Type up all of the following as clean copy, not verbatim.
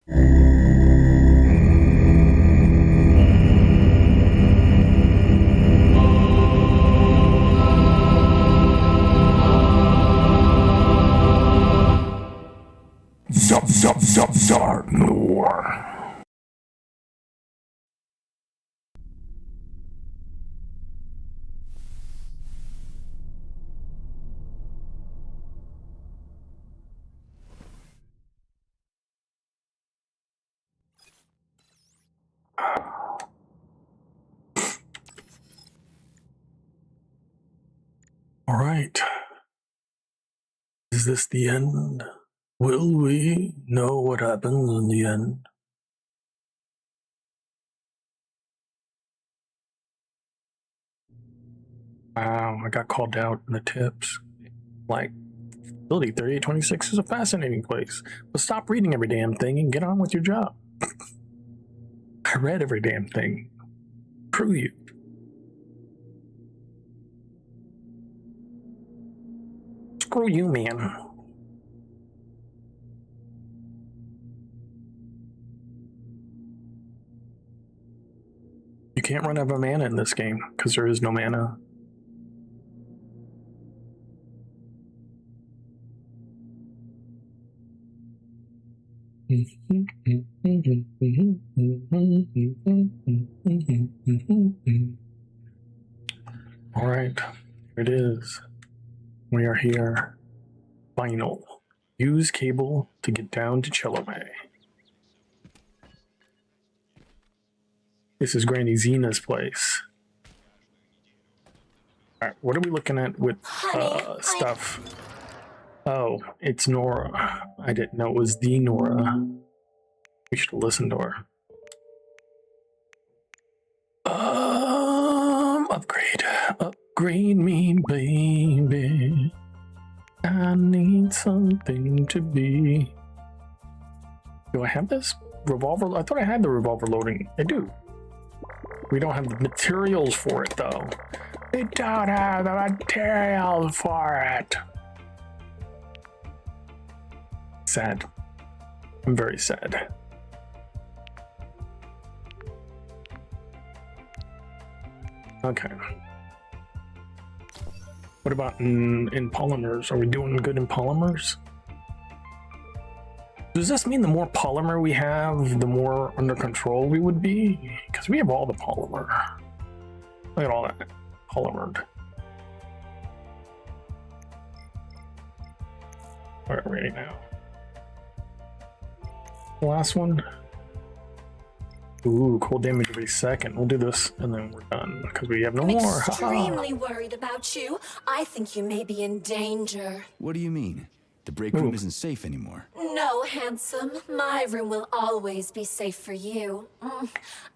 Zup, zup, zup, Zarnor. All right. Is this the end? Will we know what happens in the end? Wow, I got called out in the tips. Like, Facility 3826 is a fascinating place, but stop reading every damn thing and get on with your job. I read every damn thing. Screw you. Screw you, man. You can't run out of mana in this game, because there is no mana. All right, here it is. We are here. Final. Use cable to get down to Chelome. This is Granny Zena's place. All right, what are we looking at with stuff? Oh, it's Nora. I didn't know it was the Nora. We should listen to her. Upgrade. Upgrade me, baby. I need something to be. Do I have this revolver? I thought I had the revolver loading. I do. We don't have the materials for it, though. We don't have the materials for it. Sad. I'm very sad. Okay. What about in polymers? Are we doing good in polymers? Does this mean the more polymer we have, the more under control we would be? Because we have all the polymer. Look at all that polymered. All right, ready now. The last one. Ooh, cold damage every second. We'll do this and then we're done because we have no more. I'm extremely worried about you. I think you may be in danger. What do you mean? The break room isn't safe anymore. No, handsome. My room will always be safe for you.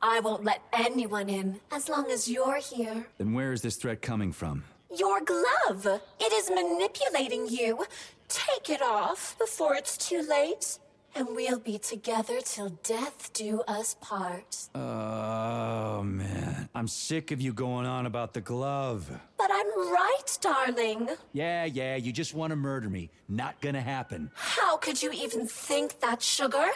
I won't let anyone in as long as you're here. Then where is this threat coming from? Your glove. It is manipulating you. Take it off before it's too late. And we'll be together till death do us part. Oh, man. I'm sick of you going on about the glove. But I'm right, darling. Yeah, you just want to murder me. Not gonna happen. How could you even think that, sugar?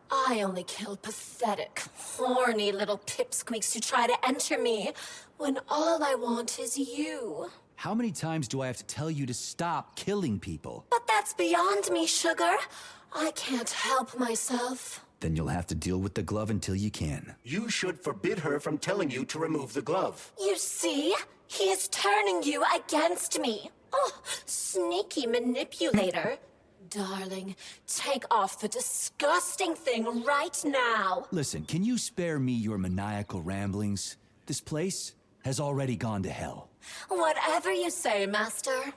I only kill pathetic, horny little pipsqueaks who try to enter me, when all I want is you. How many times do I have to tell you to stop killing people? But that's beyond me, sugar. I can't help myself. Then you'll have to deal with the glove until you can. You should forbid her from telling you to remove the glove. You see? He is turning you against me. Oh, sneaky manipulator. Darling, take off the disgusting thing right now. Listen, can you spare me your maniacal ramblings? This place has already gone to hell. Whatever you say, Master.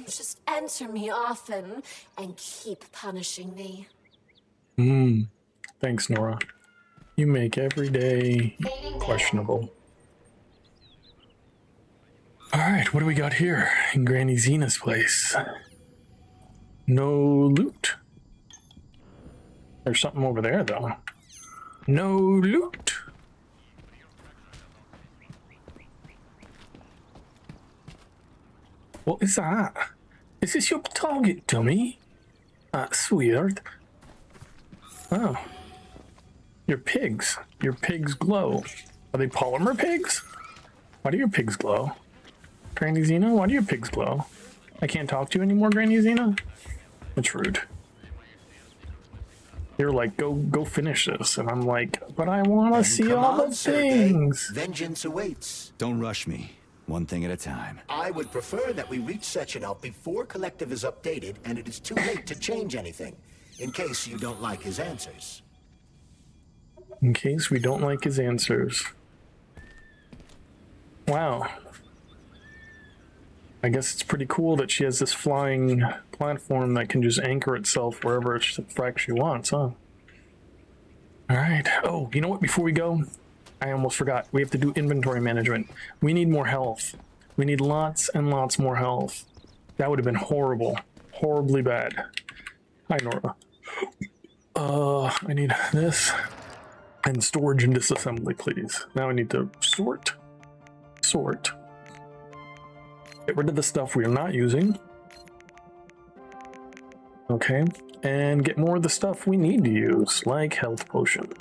Just enter me often and keep punishing me. Thanks, Nora. You make every day questionable. All right, what do we got here in Granny Zena's place? No loot. There's something over there, though. No loot. What is that? Is this your target, dummy? That's weird. Oh, Your pigs. Your pigs glow. Are they polymer pigs? Why do your pigs glow? Granny Xena, why do your pigs glow? I can't talk to you anymore, Granny Xena? That's rude. You're like, go finish this. And I'm like, but I want to see all the things. Vengeance awaits. Don't rush me. One thing at a time. I would prefer that we reach Section out before Collective is updated and it is too late to change anything, in case you don't like his answers. In case we don't like his answers. Wow. I guess it's pretty cool that she has this flying platform that can just anchor itself wherever the frack she wants, huh? Alright. Oh, you know what? Before we go, I almost forgot. We have to do inventory management. We need more health. We need lots and lots more health. That would have been horrible. Horribly bad. Hi, Nora. I need this. And storage and disassembly, please. Now I need to sort. Get rid of the stuff we are not using. Okay. And get more of the stuff we need to use, like health potions.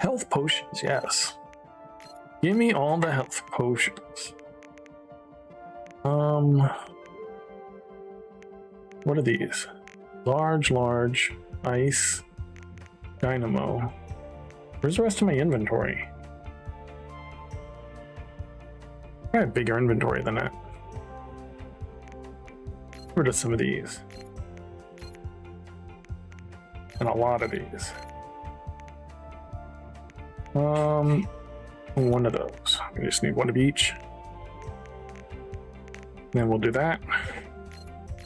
Health potions, yes. Give me all the health potions. What are these? Large, ice, dynamo. Where's the rest of my inventory? I have a bigger inventory than that. Get rid of some of these. And a lot of these. One of those. We just need one of each. Then we'll do that.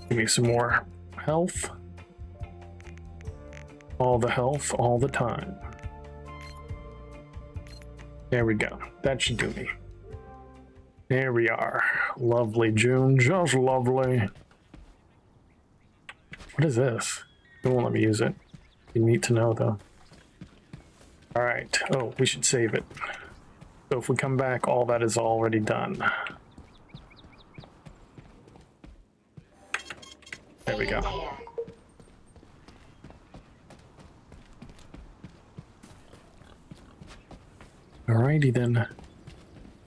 Give me some more health. All the health, all the time. There we go. That should do me. There we are. Lovely, June. Just lovely. What is this? It won't let me use it. You need to know, though. Alright. Oh, we should save it. So if we come back, all that is already done. There we go. Alrighty then.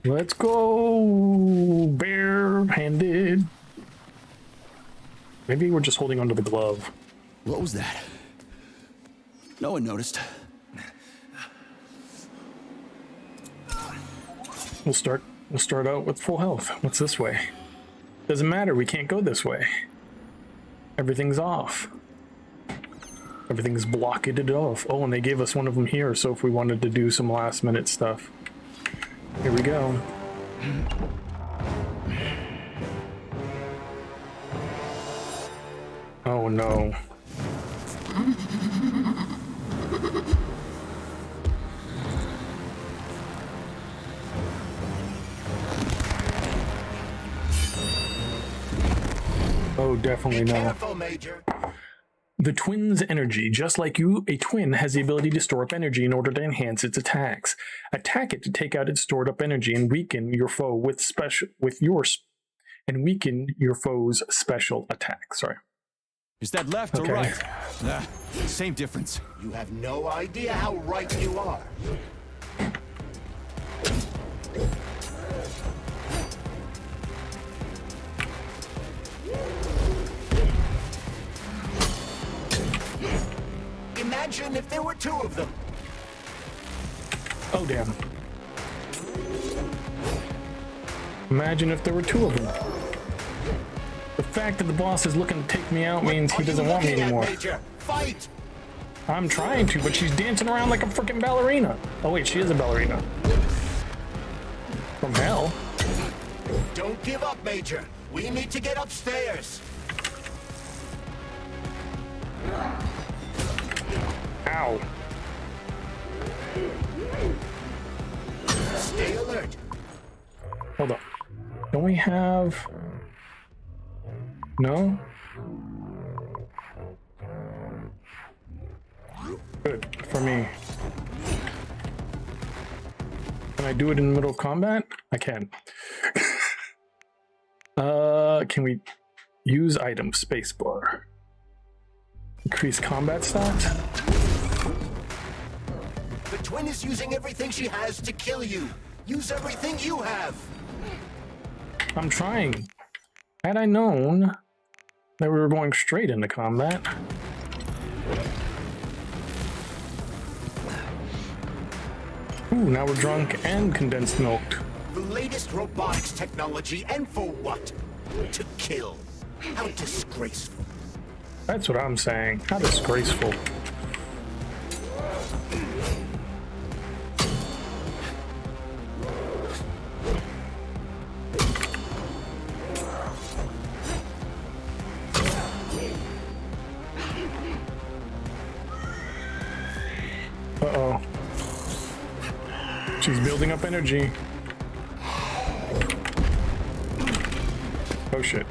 Let's go! Bare-handed. Maybe we're just holding onto the glove. What was that? No one noticed. We'll start out with full health. What's this way? Doesn't matter, we can't go this way. Everything's off. Everything's blockaded off. Oh, and they gave us one of them here, so if we wanted to do some last minute stuff. Here we go. Oh no. Oh, definitely no. Careful, Major. The twin's energy. Just like you, a twin has the ability to store up energy in order to enhance its attacks. Attack it to take out its stored up energy and weaken your foe weaken your foe's special attack. Sorry. Is that left or right? Same difference. You have no idea how right you are. Imagine if there were two of them. Oh, damn. Imagine if there were two of them. The fact that the boss is looking to take me out means he doesn't want me anymore. Major? Fight! I'm trying to, but she's dancing around like a freaking ballerina. Oh wait, she is a ballerina. From hell. Don't give up, Major. We need to get upstairs. Ow. Stay alert. Hold on. Don't we have... No? Good, for me. Can I do it in the middle of combat? I can. Can we use item spacebar? Increase combat stats? The twin is using everything she has to kill you. Use everything you have. I'm trying. Had I known that we were going straight into combat. Ooh, now we're drunk and condensed milked. The latest robotics technology, and for what? To kill. How disgraceful. That's what I'm saying. How disgraceful. Uh-oh. She's building up energy. Oh shit.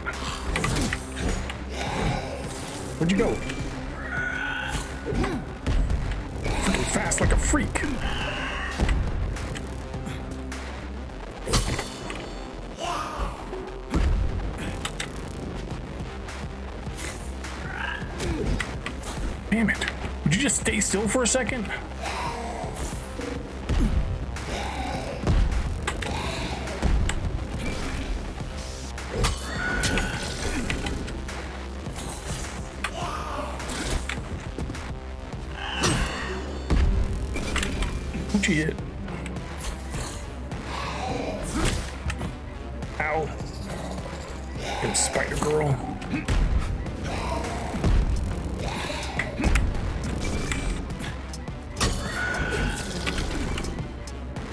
Where'd you go? Freaking fast like a freak. Damn it. Would you just stay still for a second? What'd you hit? Ow. Good spider girl.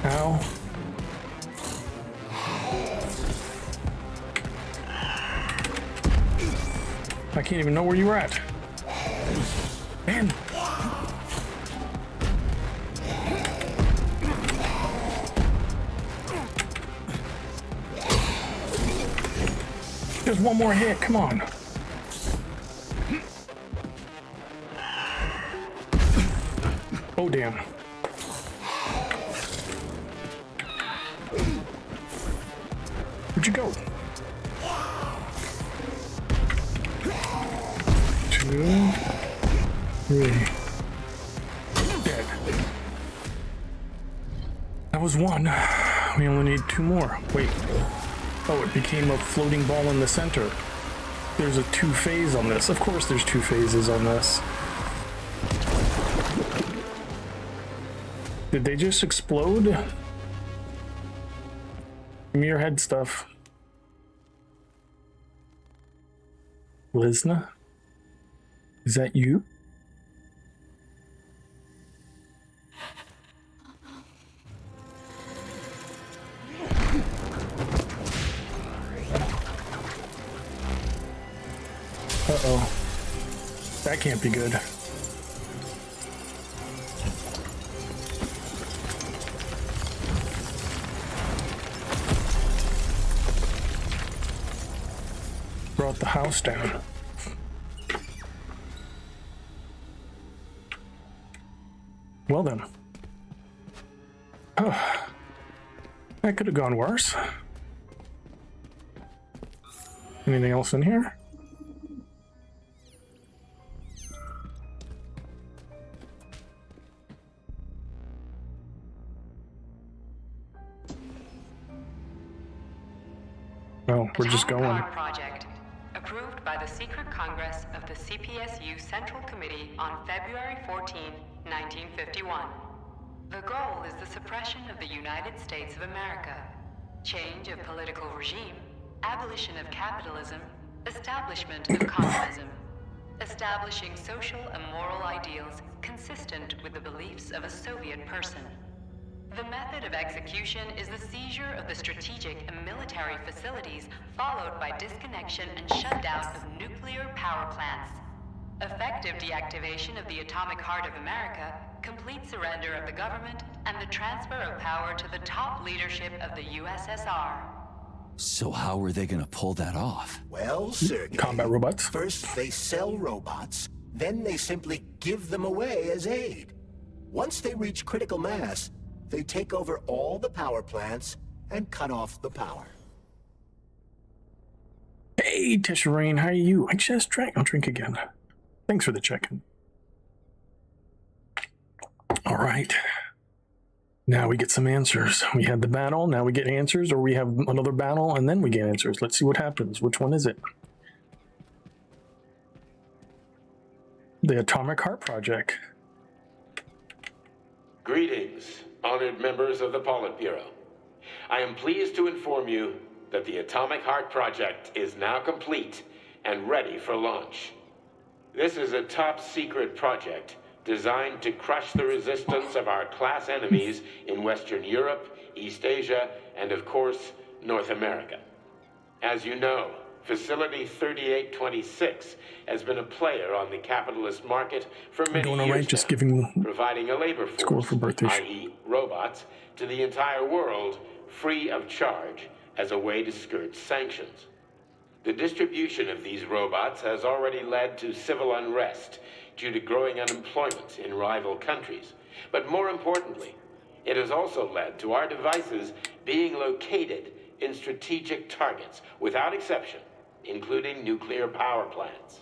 Ow. I can't even know where you were at. Man. Just one more hit, come on. Oh, damn. Where'd you go? 2, 3. Dead. That was 1. We only need 2 more. Wait. Oh, it became a floating ball in the center. There's a 2-phase on this. Of course there's 2 phases on this. Did they just explode? Give me your head stuff. Lizna? Is that you? Uh-oh. That can't be good. Brought the house down. Well then. Oh. That could have gone worse. Anything else in here? Oh, we're just going. Atomic Power Project, approved by the Secret Congress of the CPSU Central Committee on February 14, 1951. The goal is the suppression of the United States of America, change of political regime, abolition of capitalism, establishment of communism, establishing social and moral ideals consistent with the beliefs of a Soviet person. The method of execution is the seizure of the strategic and military facilities, followed by disconnection and shutdown of nuclear power plants. Effective deactivation of the atomic heart of America, complete surrender of the government, and the transfer of power to the top leadership of the USSR. So how are they gonna pull that off? Well, Sergey. Combat robots. First, they sell robots. Then they simply give them away as aid. Once they reach critical mass, they take over all the power plants and cut off the power. Hey, Tisharine, how are you? I just drank. I'll drink again. Thanks for the check-in. All right. Now we get some answers. We had the battle, now we get answers, or we have another battle and then we get answers. Let's see what happens. Which one is it? The Atomic Heart Project. Greetings, honored members of the Politburo. I am pleased to inform you that the Atomic Heart Project is now complete and ready for launch. This is a top-secret project designed to crush the resistance of our class enemies in Western Europe, East Asia, and of course, North America. As you know, Facility 3826 has been a player on the capitalist market for many Doing all years right, just now, giving providing a labor score force, for birthday. i.e. robots, to the entire world free of charge as a way to skirt sanctions. The distribution of these robots has already led to civil unrest due to growing unemployment in rival countries. But more importantly, it has also led to our devices being located in strategic targets, without exception, including nuclear power plants.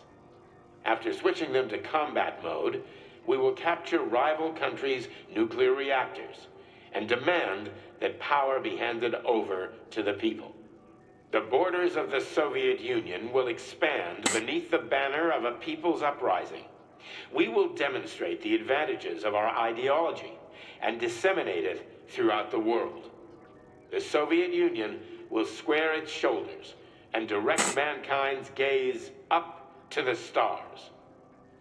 After switching them to combat mode, we will capture rival countries' nuclear reactors and demand that power be handed over to the people. The borders of the Soviet Union will expand beneath the banner of a people's uprising. We will demonstrate the advantages of our ideology and disseminate it throughout the world. The Soviet Union will square its shoulders and direct mankind's gaze up to the stars.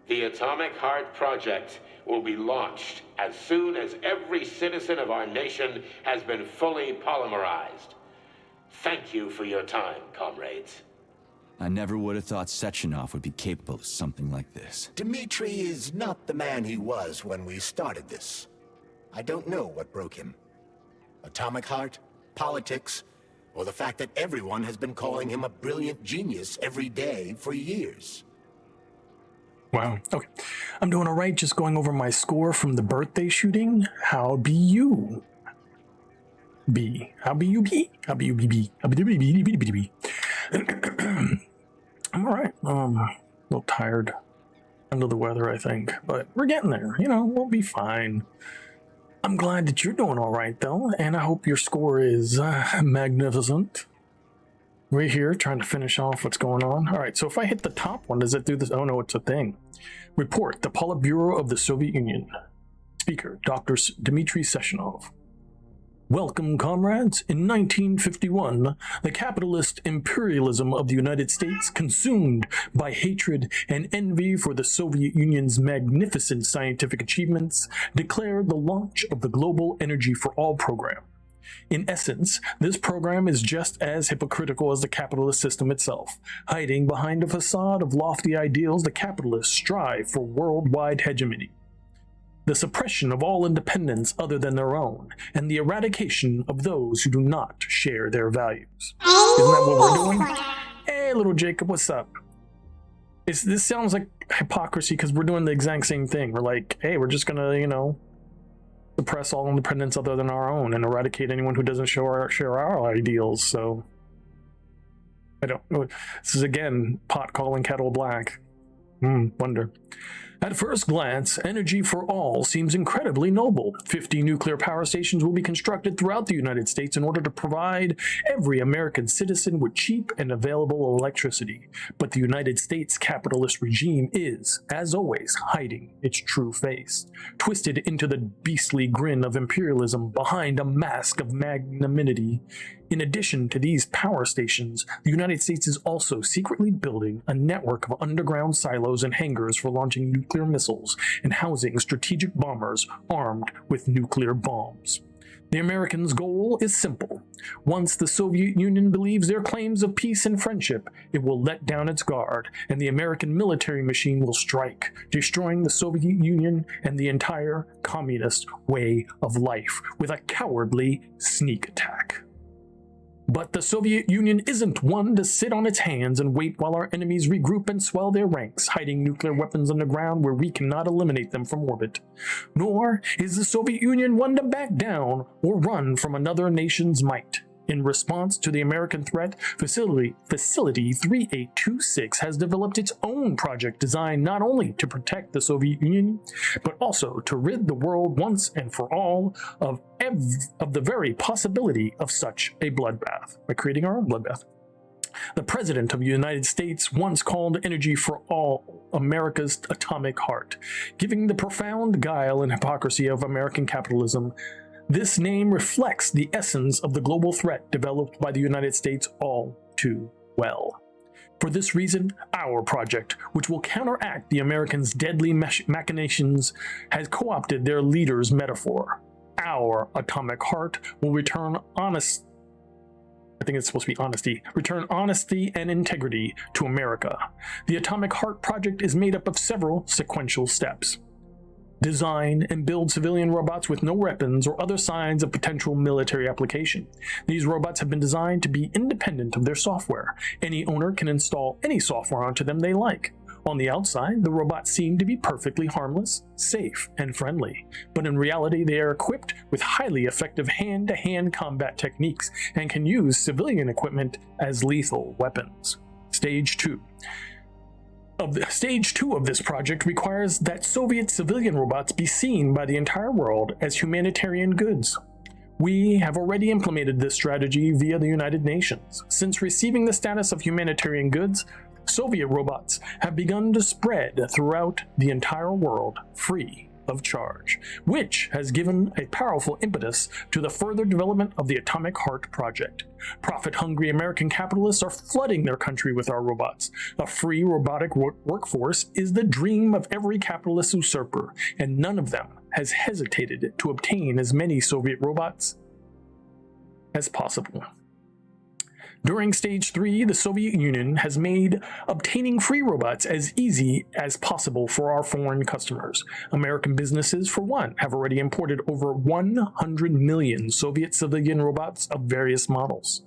The Atomic Heart Project will be launched as soon as every citizen of our nation has been fully polymerized. Thank you for your time, comrades. I never would have thought Sechenov would be capable of something like this. Dmitri is not the man he was when we started this. I don't know what broke him. Atomic Heart, politics, or the fact that everyone has been calling him a brilliant genius every day for years. Wow. Okay. I'm doing all right, just going over my score from the birthday shooting. How be you? B. How be you be? How be you be? How be you be? I'm all right. A little tired. Under the weather, I think. But we're getting there. You know, we'll be fine. I'm glad that you're doing all right, though. And I hope your score is magnificent. We're here trying to finish off what's going on. All right, so if I hit the top one, does it do this? Oh, no, it's a thing. Report, the Politburo of the Soviet Union. Speaker, Dr. Dmitry Sechenov. Welcome, comrades. In 1951, the capitalist imperialism of the United States, consumed by hatred and envy for the Soviet Union's magnificent scientific achievements, declared the launch of the Global Energy for All program. In essence, this program is just as hypocritical as the capitalist system itself. Hiding behind a facade of lofty ideals, the capitalists strive for worldwide hegemony, the suppression of all independence other than their own, and the eradication of those who do not share their values. Isn't that what we're doing? Hey, little Jacob, what's up? This sounds like hypocrisy because we're doing the exact same thing. We're like, hey, we're just gonna, suppress all independence other than our own and eradicate anyone who doesn't share our ideals. So, I don't know. This is, again, pot calling kettle black. Wonder. At first glance, Energy for All seems incredibly noble. 50 nuclear power stations will be constructed throughout the United States in order to provide every American citizen with cheap and available electricity. But the United States capitalist regime is, as always, hiding its true face, twisted into the beastly grin of imperialism behind a mask of magnanimity. In addition to these power stations, the United States is also secretly building a network of underground silos and hangars for launching nuclear missiles and housing strategic bombers armed with nuclear bombs. The Americans' goal is simple. Once the Soviet Union believes their claims of peace and friendship, it will let down its guard, and the American military machine will strike, destroying the Soviet Union and the entire communist way of life with a cowardly sneak attack. But the Soviet Union isn't one to sit on its hands and wait while our enemies regroup and swell their ranks, hiding nuclear weapons underground where we cannot eliminate them from orbit. Nor is the Soviet Union one to back down or run from another nation's might. In response to the American threat, Facility 3826 has developed its own project designed not only to protect the Soviet Union, but also to rid the world once and for all of the very possibility of such a bloodbath by creating our own bloodbath. The President of the United States once called Energy for All America's atomic heart, giving the profound guile and hypocrisy of American capitalism. This name reflects the essence of the global threat developed by the United States all too well. For this reason, our project, which will counteract the Americans' deadly machinations, has co-opted their leader's metaphor. Our atomic heart will return honesty and integrity to America. The Atomic Heart Project is made up of several sequential steps. Design and build civilian robots with no weapons or other signs of potential military application. These robots have been designed to be independent of their software. Any owner can install any software onto them they like. On the outside, the robots seem to be perfectly harmless, safe, and friendly, but in reality they are equipped with highly effective hand-to-hand combat techniques and can use civilian equipment as lethal weapons. Stage 2 of this project requires that Soviet civilian robots be seen by the entire world as humanitarian goods. We have already implemented this strategy via the United Nations. Since receiving the status of humanitarian goods, Soviet robots have begun to spread throughout the entire world free of charge, which has given a powerful impetus to the further development of the Atomic Heart Project. Profit-hungry American capitalists are flooding their country with our robots. A free robotic workforce is the dream of every capitalist usurper, and none of them has hesitated to obtain as many Soviet robots as possible. During Stage 3, the Soviet Union has made obtaining free robots as easy as possible for our foreign customers. American businesses, for one, have already imported over 100 million Soviet civilian robots of various models.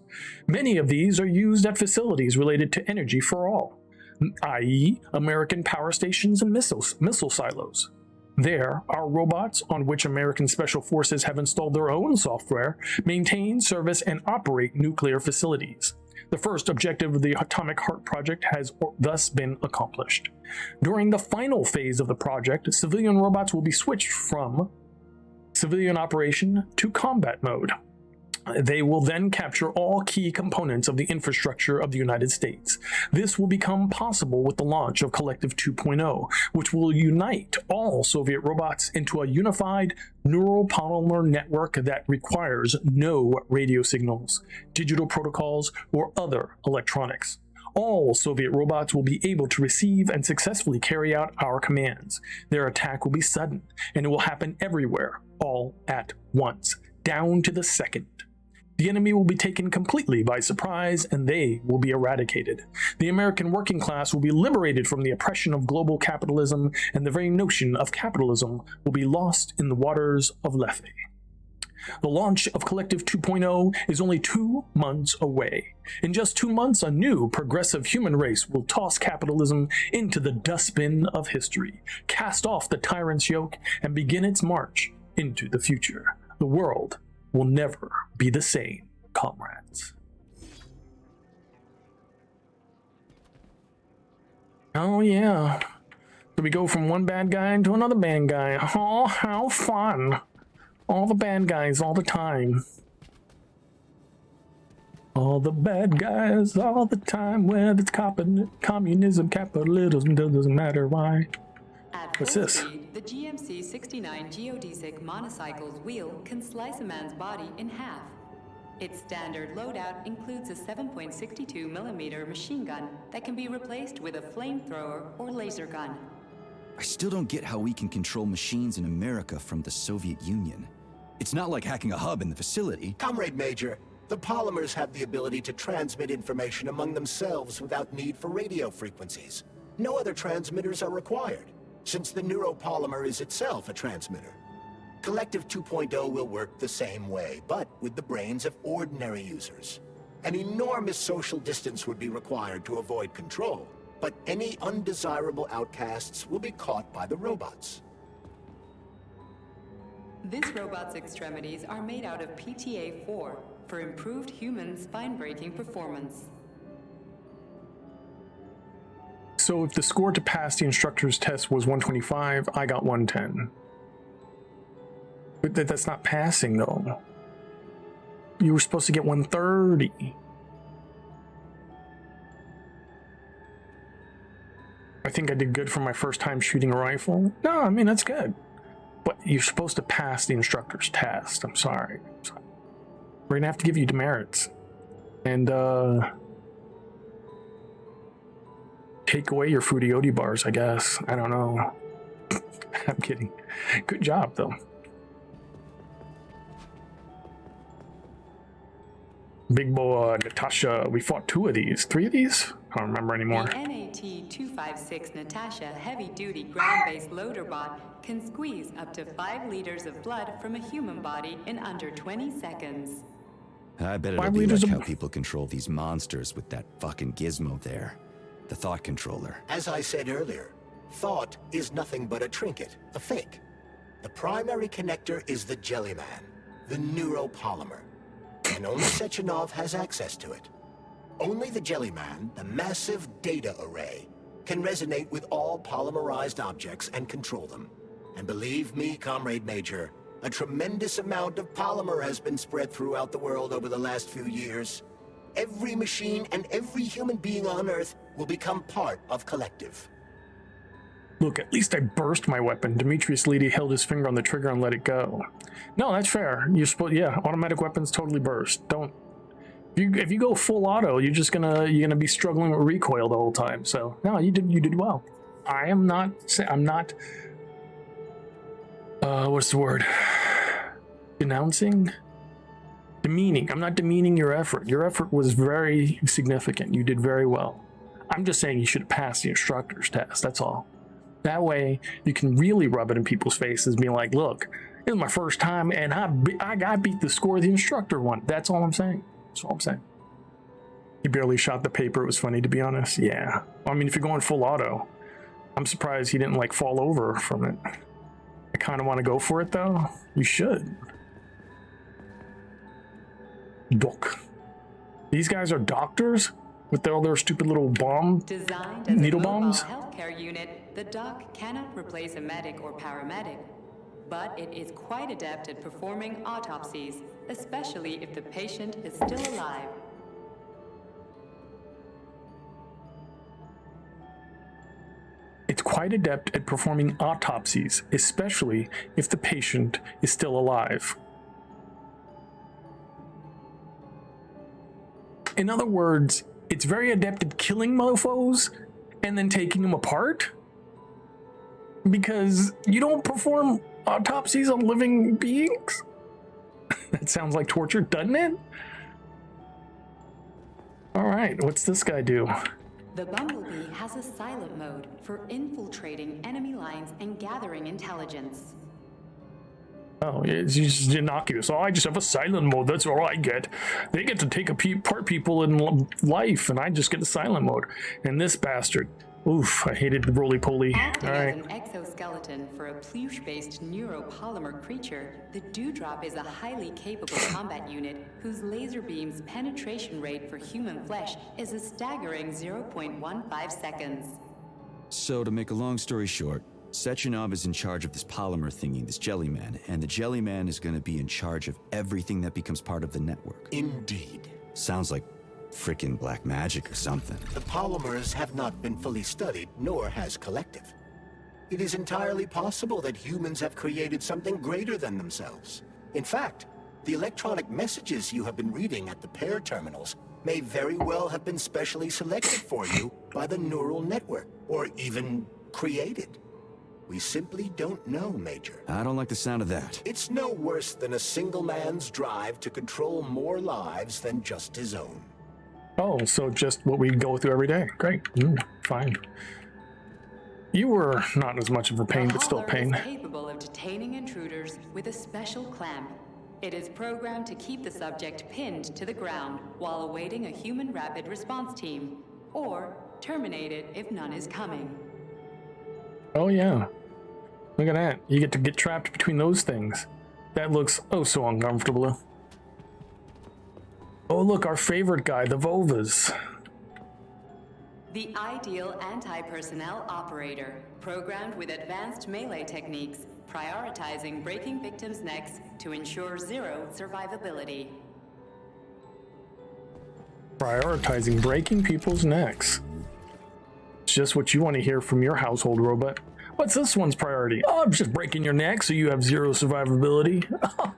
Many of these are used at facilities related to Energy for All, i.e., American power stations and missile silos. There, our robots, on which American special forces have installed their own software, maintain, service, and operate nuclear facilities. The first objective of the Atomic Heart Project has thus been accomplished. During the final phase of the project, civilian robots will be switched from civilian operation to combat mode. They will then capture all key components of the infrastructure of the United States. This will become possible with the launch of Collective 2.0, which will unite all Soviet robots into a unified neural polymer network that requires no radio signals, digital protocols, or other electronics. All Soviet robots will be able to receive and successfully carry out our commands. Their attack will be sudden, and it will happen everywhere, all at once, down to the second. The enemy will be taken completely by surprise, and they will be eradicated. The American working class will be liberated from the oppression of global capitalism, and the very notion of capitalism will be lost in the waters of Lethe. The launch of Collective 2.0 is only 2 months away. In just 2 months, a new progressive human race will toss capitalism into the dustbin of history, cast off the tyrant's yoke, and begin its march into the future. The world will never be the same, comrades. Oh yeah. So we go from one bad guy into another bad guy. Oh, how fun. All the bad guys all the time. All the bad guys all the time, whether it's communism, capitalism, doesn't matter why. What's this? Speed, the GMC 69 geodesic monocycle's wheel can slice a man's body in half. Its standard loadout includes a 7.62mm machine gun that can be replaced with a flamethrower or laser gun. I still don't get how we can control machines in America from the Soviet Union. It's not like hacking a hub in the facility. Comrade Major, the polymers have the ability to transmit information among themselves without need for radio frequencies. No other transmitters are required, since the neuropolymer is itself a transmitter. Collective 2.0 will work the same way, but with the brains of ordinary users. An enormous social distance would be required to avoid control, but any undesirable outcasts will be caught by the robots. This robot's extremities are made out of PTA-4, for improved human spine-breaking performance. So if the score to pass the instructor's test was 125, I got 110. But that's not passing, though. You were supposed to get 130. I think I did good for my first time shooting a rifle. No, I mean, that's good. But you're supposed to pass the instructor's test. I'm sorry. We're going to have to give you demerits. And, take away your Fruity bars, I guess. I don't know. I'm kidding. Good job, though. Big boy, Natasha. We fought 2 of these. 3 of these? I don't remember anymore. The NAT-256 Natasha heavy-duty ground-based loader bot can squeeze up to 5 liters of blood from a human body in under 20 seconds. I bet it'll 5 be liters like of- how people control these monsters with that fucking gizmo there. The thought controller. As I said earlier, thought is nothing but a trinket, a fake. The primary connector is the Jellyman, the neuropolymer. And only Sechenov has access to it. Only the Jellyman, the massive data array, can resonate with all polymerized objects and control them. And believe me, Comrade Major, a tremendous amount of polymer has been spread throughout the world over the last few years. Every machine and every human being on Earth will become part of Collective. Look, at least I burst my weapon. Demetrius Leedy held his finger on the trigger and let it go. No, that's fair. You're supposed, yeah, automatic weapons totally burst. Don't. If you go full auto, you're gonna be struggling with recoil the whole time. So no, you did well. I'm not. What's the word? Denouncing? Demeaning. I'm not demeaning your effort. Your effort was very significant. You did very well. I'm just saying you should pass the instructor's test. That's all. That way you can really rub it in people's faces, being like, "Look, it was my first time, and I beat the score the instructor won." That's all I'm saying. That's all I'm saying. He barely shot the paper. It was funny, to be honest. Yeah. I mean, if you're going full auto, I'm surprised he didn't like fall over from it. I kind of want to go for it though. You should. Doc. These guys are doctors with all their stupid little bomb Designed as needle a mobile bombs. healthcare unit, the doc cannot replace a medic or paramedic, but it is quite adept at performing autopsies, especially if the patient is still alive. It's quite adept at performing autopsies, especially if the patient is still alive. In other words, it's very adept at killing mofos and then taking them apart? Because you don't perform autopsies on living beings? That sounds like torture, doesn't it? Alright, what's this guy do? The Bumblebee has a silent mode for infiltrating enemy lines and gathering intelligence. Oh, it's just innocuous. Oh, I just have a silent mode. That's all I get. They get to take apart people in life, and I just get the silent mode. And this bastard. Oof, I hated the roly-poly. Acting All as right. an exoskeleton for a pluche-based neuropolymer creature, the Dewdrop is a highly capable combat unit whose laser beam's penetration rate for human flesh is a staggering 0.15 seconds. So, to make a long story short, Sechenov is in charge of this polymer thingy, this Jellyman, and the Jellyman is going to be in charge of everything that becomes part of the network. Indeed. Sounds like frickin' black magic or something. The polymers have not been fully studied, nor has Collective. It is entirely possible that humans have created something greater than themselves. In fact, the electronic messages you have been reading at the pair terminals may very well have been specially selected for you by the neural network, or even created. We simply don't know, Major. I don't like the sound of that. It's no worse than a single man's drive to control more lives than just his own. Oh, so just what we go through every day. Great. Fine. You were not as much of a pain, The but still a Hauler pain. is capable of detaining intruders with a special clamp. It is programmed to keep the subject pinned to the ground while awaiting a human rapid response team, or terminate it if none is coming. Oh, yeah. Look at that. You get to get trapped between those things. That looks oh so uncomfortable. Oh, look, our favorite guy, the Vovas. The ideal anti-personnel operator, programmed with advanced melee techniques, prioritizing breaking victims' necks to ensure zero survivability. Prioritizing breaking people's necks. It's just what you want to hear from your household robot. What's this one's priority? Oh, I'm just breaking your neck so you have zero survivability. Oh,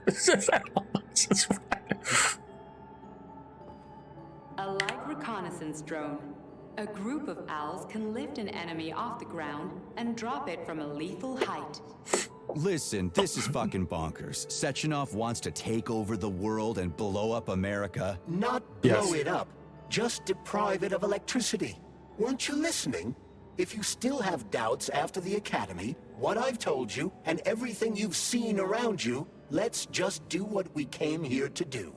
A light reconnaissance drone. A group of owls can lift an enemy off the ground and drop it from a lethal height. Listen, this is fucking bonkers. Sechenov wants to take over the world and blow up America. Not blow Yes. it up, just deprive it of electricity. Weren't you listening? If you still have doubts after the Academy, what I've told you, and everything you've seen around you, let's just do what we came here to do.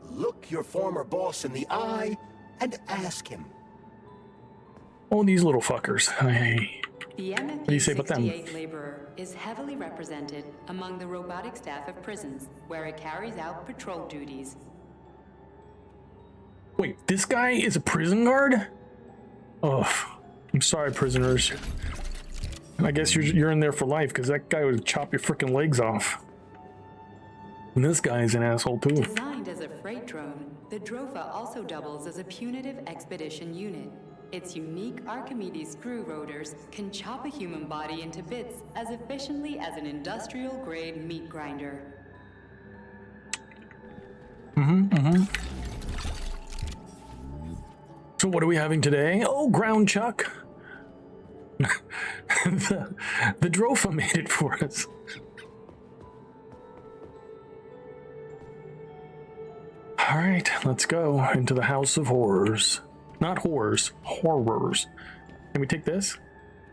Look your former boss in the eye and ask him. Oh, these little fuckers. Hey. The What do you say about them? MFP-68 laborer is heavily represented among the robotic staff of prisons, where it carries out patrol duties. Wait, this guy is a prison guard? Oh, I'm sorry, prisoners. I guess you're in there for life, because that guy would chop your freaking legs off. And this guy is an asshole, too. Designed as a freight drone, the Drofa also doubles as a punitive expedition unit. Its unique Archimedes screw rotors can chop a human body into bits as efficiently as an industrial-grade meat grinder. So what are we having today? Oh, ground chuck. the Drofa made it for us. All right, let's go into the House of Horrors. Not horrors, horrors. Can we take this?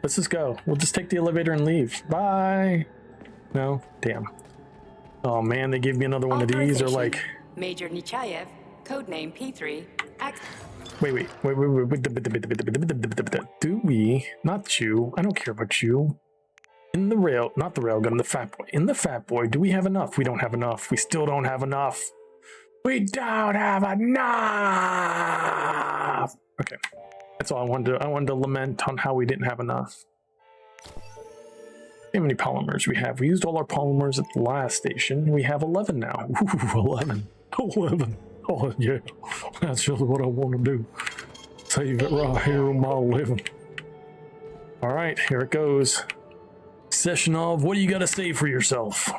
Let's just go. We'll just take the elevator and leave. Bye. No? Damn. Oh man, they gave me another one of these. They're like... Major Nechayev, codename P3. Wait. Do we? Not you. I don't care about you. In the rail, not the railgun, the fat boy. In the fat boy, do we have enough? We don't have enough. We still don't have enough. We don't have enough. Okay, that's all I wanted to lament on how we didn't have enough. How many polymers we have? We used all our polymers at the last station. We have 11 now. Ooh, 11. 11. Oh yeah, that's just what I want to do. Save it right here on my living. All right, here it goes. Sechenov, what do you got to say for yourself?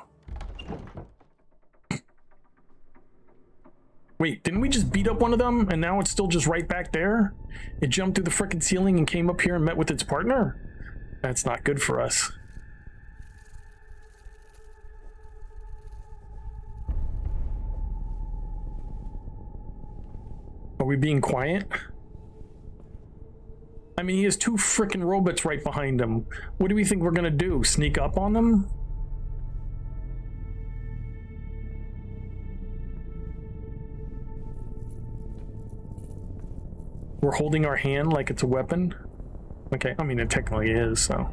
Wait, didn't we just beat up one of them and now it's still just right back there? It jumped through the frickin' ceiling and came up here and met with its partner? That's not good for us. Are we being quiet? I mean, he has two frickin' robots right behind him. What do we think we're gonna do? Sneak up on them? We're holding our hand like it's a weapon? Okay, I mean, it technically is, so.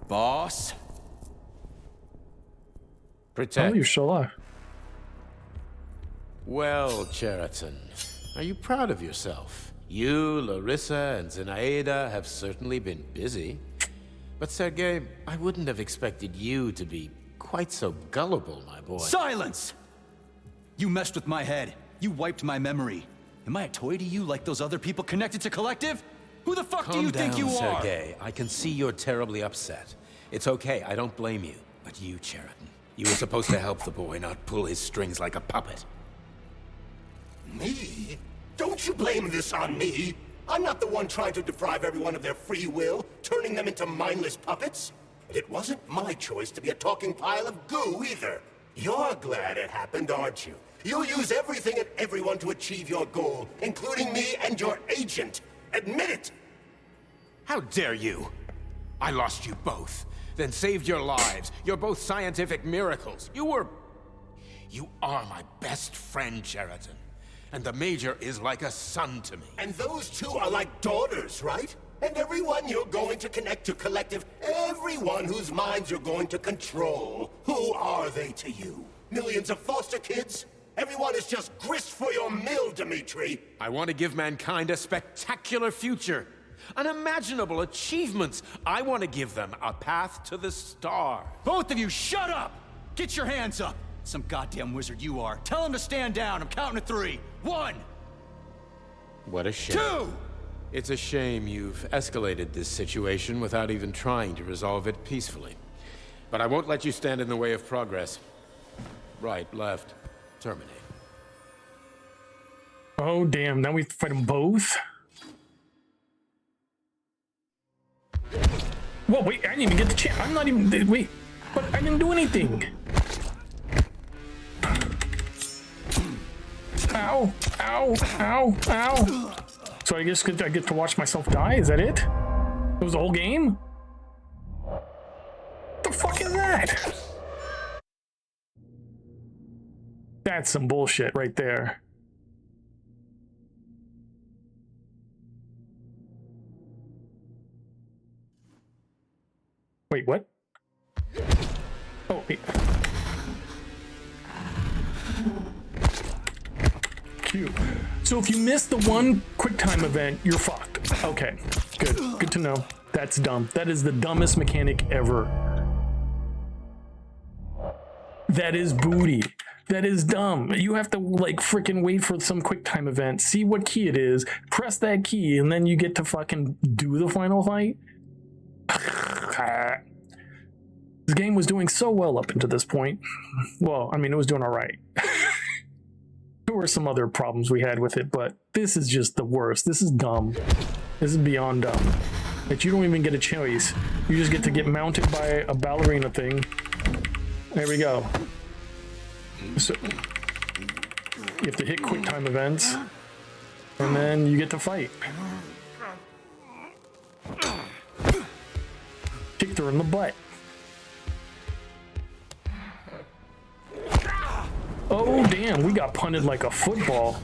Boss? Protect. Oh, you're still alive. Well, Cheriton, are you proud of yourself? You, Larissa, and Zenaida have certainly been busy. But Sergei, I wouldn't have expected you to be quite so gullible, my boy. Silence! You messed with my head. You wiped my memory. Am I a toy to you like those other people connected to Collective? Who the fuck do you think you are? Sergei. I can see you're terribly upset. It's okay, I don't blame you. But you, Cheriton, you were supposed to help the boy, not pull his strings like a puppet. Me? Don't you blame this on me? I'm not the one trying to deprive everyone of their free will, turning them into mindless puppets. And it wasn't my choice to be a talking pile of goo either. You're glad it happened, aren't you? You'll use everything and everyone to achieve your goal, including me and your agent. Admit it! How dare you? I lost you both, then saved your lives. You're both scientific miracles. You are my best friend, Cheriton. And the Major is like a son to me. And those two are like daughters, right? And everyone you're going to connect to Collective, everyone whose minds you're going to control, who are they to you? Millions of foster kids? Everyone is just grist for your mill, Dimitri. I want to give mankind a spectacular future. Unimaginable achievements. I want to give them a path to the stars. Both of you, shut up! Get your hands up! Some goddamn wizard you are. Tell him to stand down. I'm counting to 3. 1, What a shame. 2! It's a shame you've escalated this situation without even trying to resolve it peacefully. But I won't let you stand in the way of progress. Right, left, terminate. Oh, damn. Now we have to fight them both? Whoa, wait. I didn't even get the chance. I'm not even... Wait. But I didn't do anything. Ow. Ow. Ow. Ow. So I guess I get to watch myself die? Is that it? It was the whole game? What the fuck is that? That's some bullshit right there. Wait, what? Oh, wait. Q. So if you miss the one QuickTime event, you're fucked. Okay, good. Good to know. That's dumb. That is the dumbest mechanic ever. That is booty. That is dumb. You have to like freaking wait for some QuickTime event, see what key it is, press that key, and then you get to fucking do the final fight. This game was doing so well up until this point. Well, I mean, it was doing all right. There were some other problems we had with it, but this is just the worst. This is dumb. This is beyond dumb. That you don't even get a choice. You just get to get mounted by a ballerina thing. There we go. So you have to hit QuickTime events, and then you get to fight. Kicked her in the butt. Oh damn, we got punted like a football.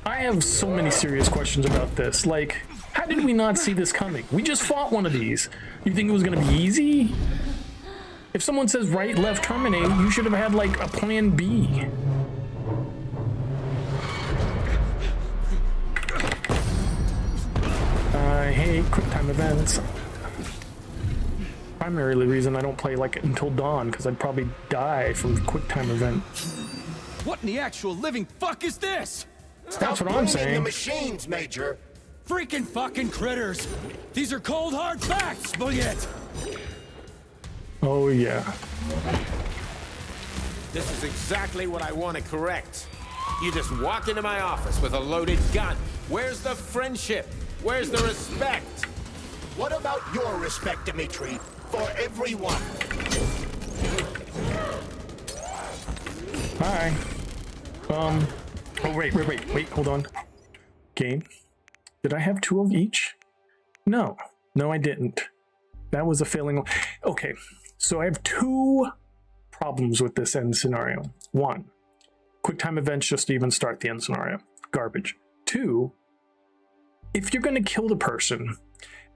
I have so many serious questions about this. Like, how did we not see this coming? We just fought one of these. You think it was gonna be easy? If someone says right, left, terminate, you should have had like a plan B. I hate QuickTime events. Primarily reason I don't play like until dawn, because I'd probably die from the QuickTime event. What in the actual living fuck is this? That's what I'm The saying. machines, Major. Freaking fucking critters! These are cold hard facts, Bulliet! Oh yeah. This is exactly what I want to correct. You just walk into my office with a loaded gun. Where's the friendship? Where's the respect? What about your respect, Dimitri? For everyone. Hi. Oh wait, hold on. Game. Did I have 2 of each? No, I didn't. That was a failing. Okay, so I have 2 problems with this end scenario. 1, QuickTime events just to even start the end scenario. Garbage. 2, if you're gonna kill the person,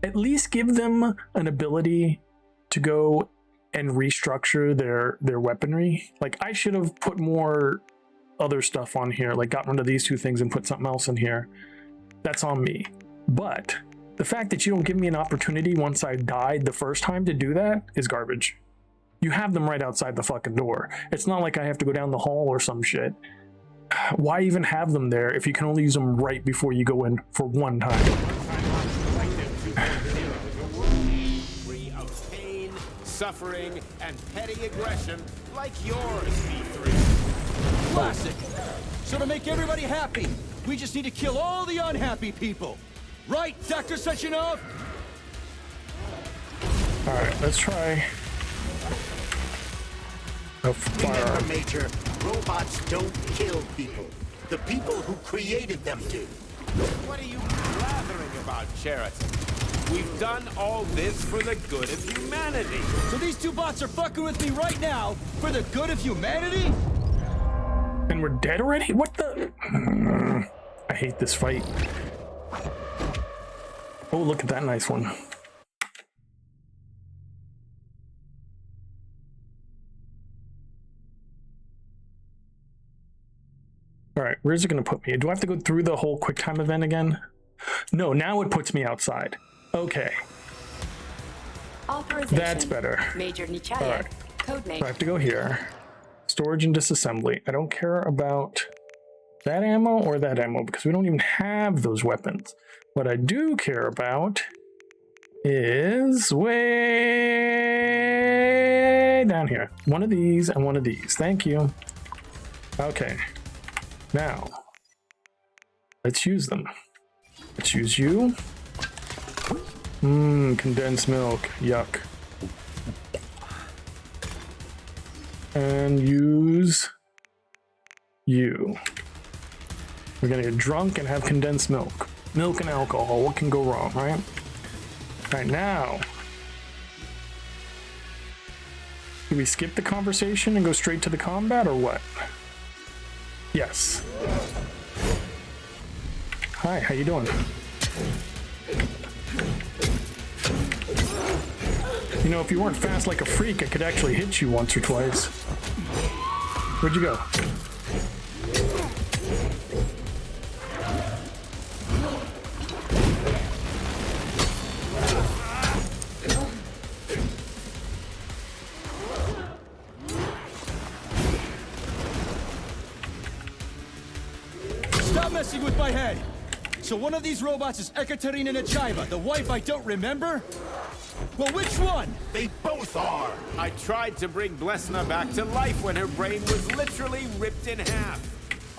at least give them an ability to go and restructure their weaponry. Like, I should have put more other stuff on here, like got rid of these 2 things and put something else in here. That's on me. But the fact that you don't give me an opportunity once I died the first time to do that is garbage. You have them right outside the fucking door. It's not like I have to go down the hall or some shit. Why even have them there if you can only use them right before you go in for one time? Free of pain, suffering, and petty aggression like yours, V3. Classic! So to make everybody happy, we just need to kill all the unhappy people. Right, Dr. Sechenov? Alright, let's try. A firearm. Remember, Major, robots don't kill people. The people who created them do. What are you blathering about, Sheraton? We've done all this for the good of humanity. So these 2 bots are fucking with me right now for the good of humanity? And we're dead already? What the? I hate this fight. Oh, look at that nice one. Where's it going to put me? Do I have to go through the whole QuickTime event again? No, now it puts me outside. Okay. That's better. Major Nichayev, All right. codename. So I have to go here. Storage and disassembly. I don't care about that ammo or that ammo because we don't even have those weapons. What I do care about is way down here. One of these and one of these. Thank you. Okay. Now, let's use them. Let's use you. Condensed milk. Yuck. And use you. We're gonna get drunk and have condensed milk. Milk and alcohol. What can go wrong, right? All right, now. Do we skip the conversation and go straight to the combat or what? Yes. Hi, how you doing? You know, if you weren't fast like a freak, I could actually hit you once or twice. Where'd you go? Stop messing with my head! So one of these robots is Ekaterina Nechaeva, the wife I don't remember? Well, which one? They both are! I tried to bring Blesna back to life when her brain was literally ripped in half.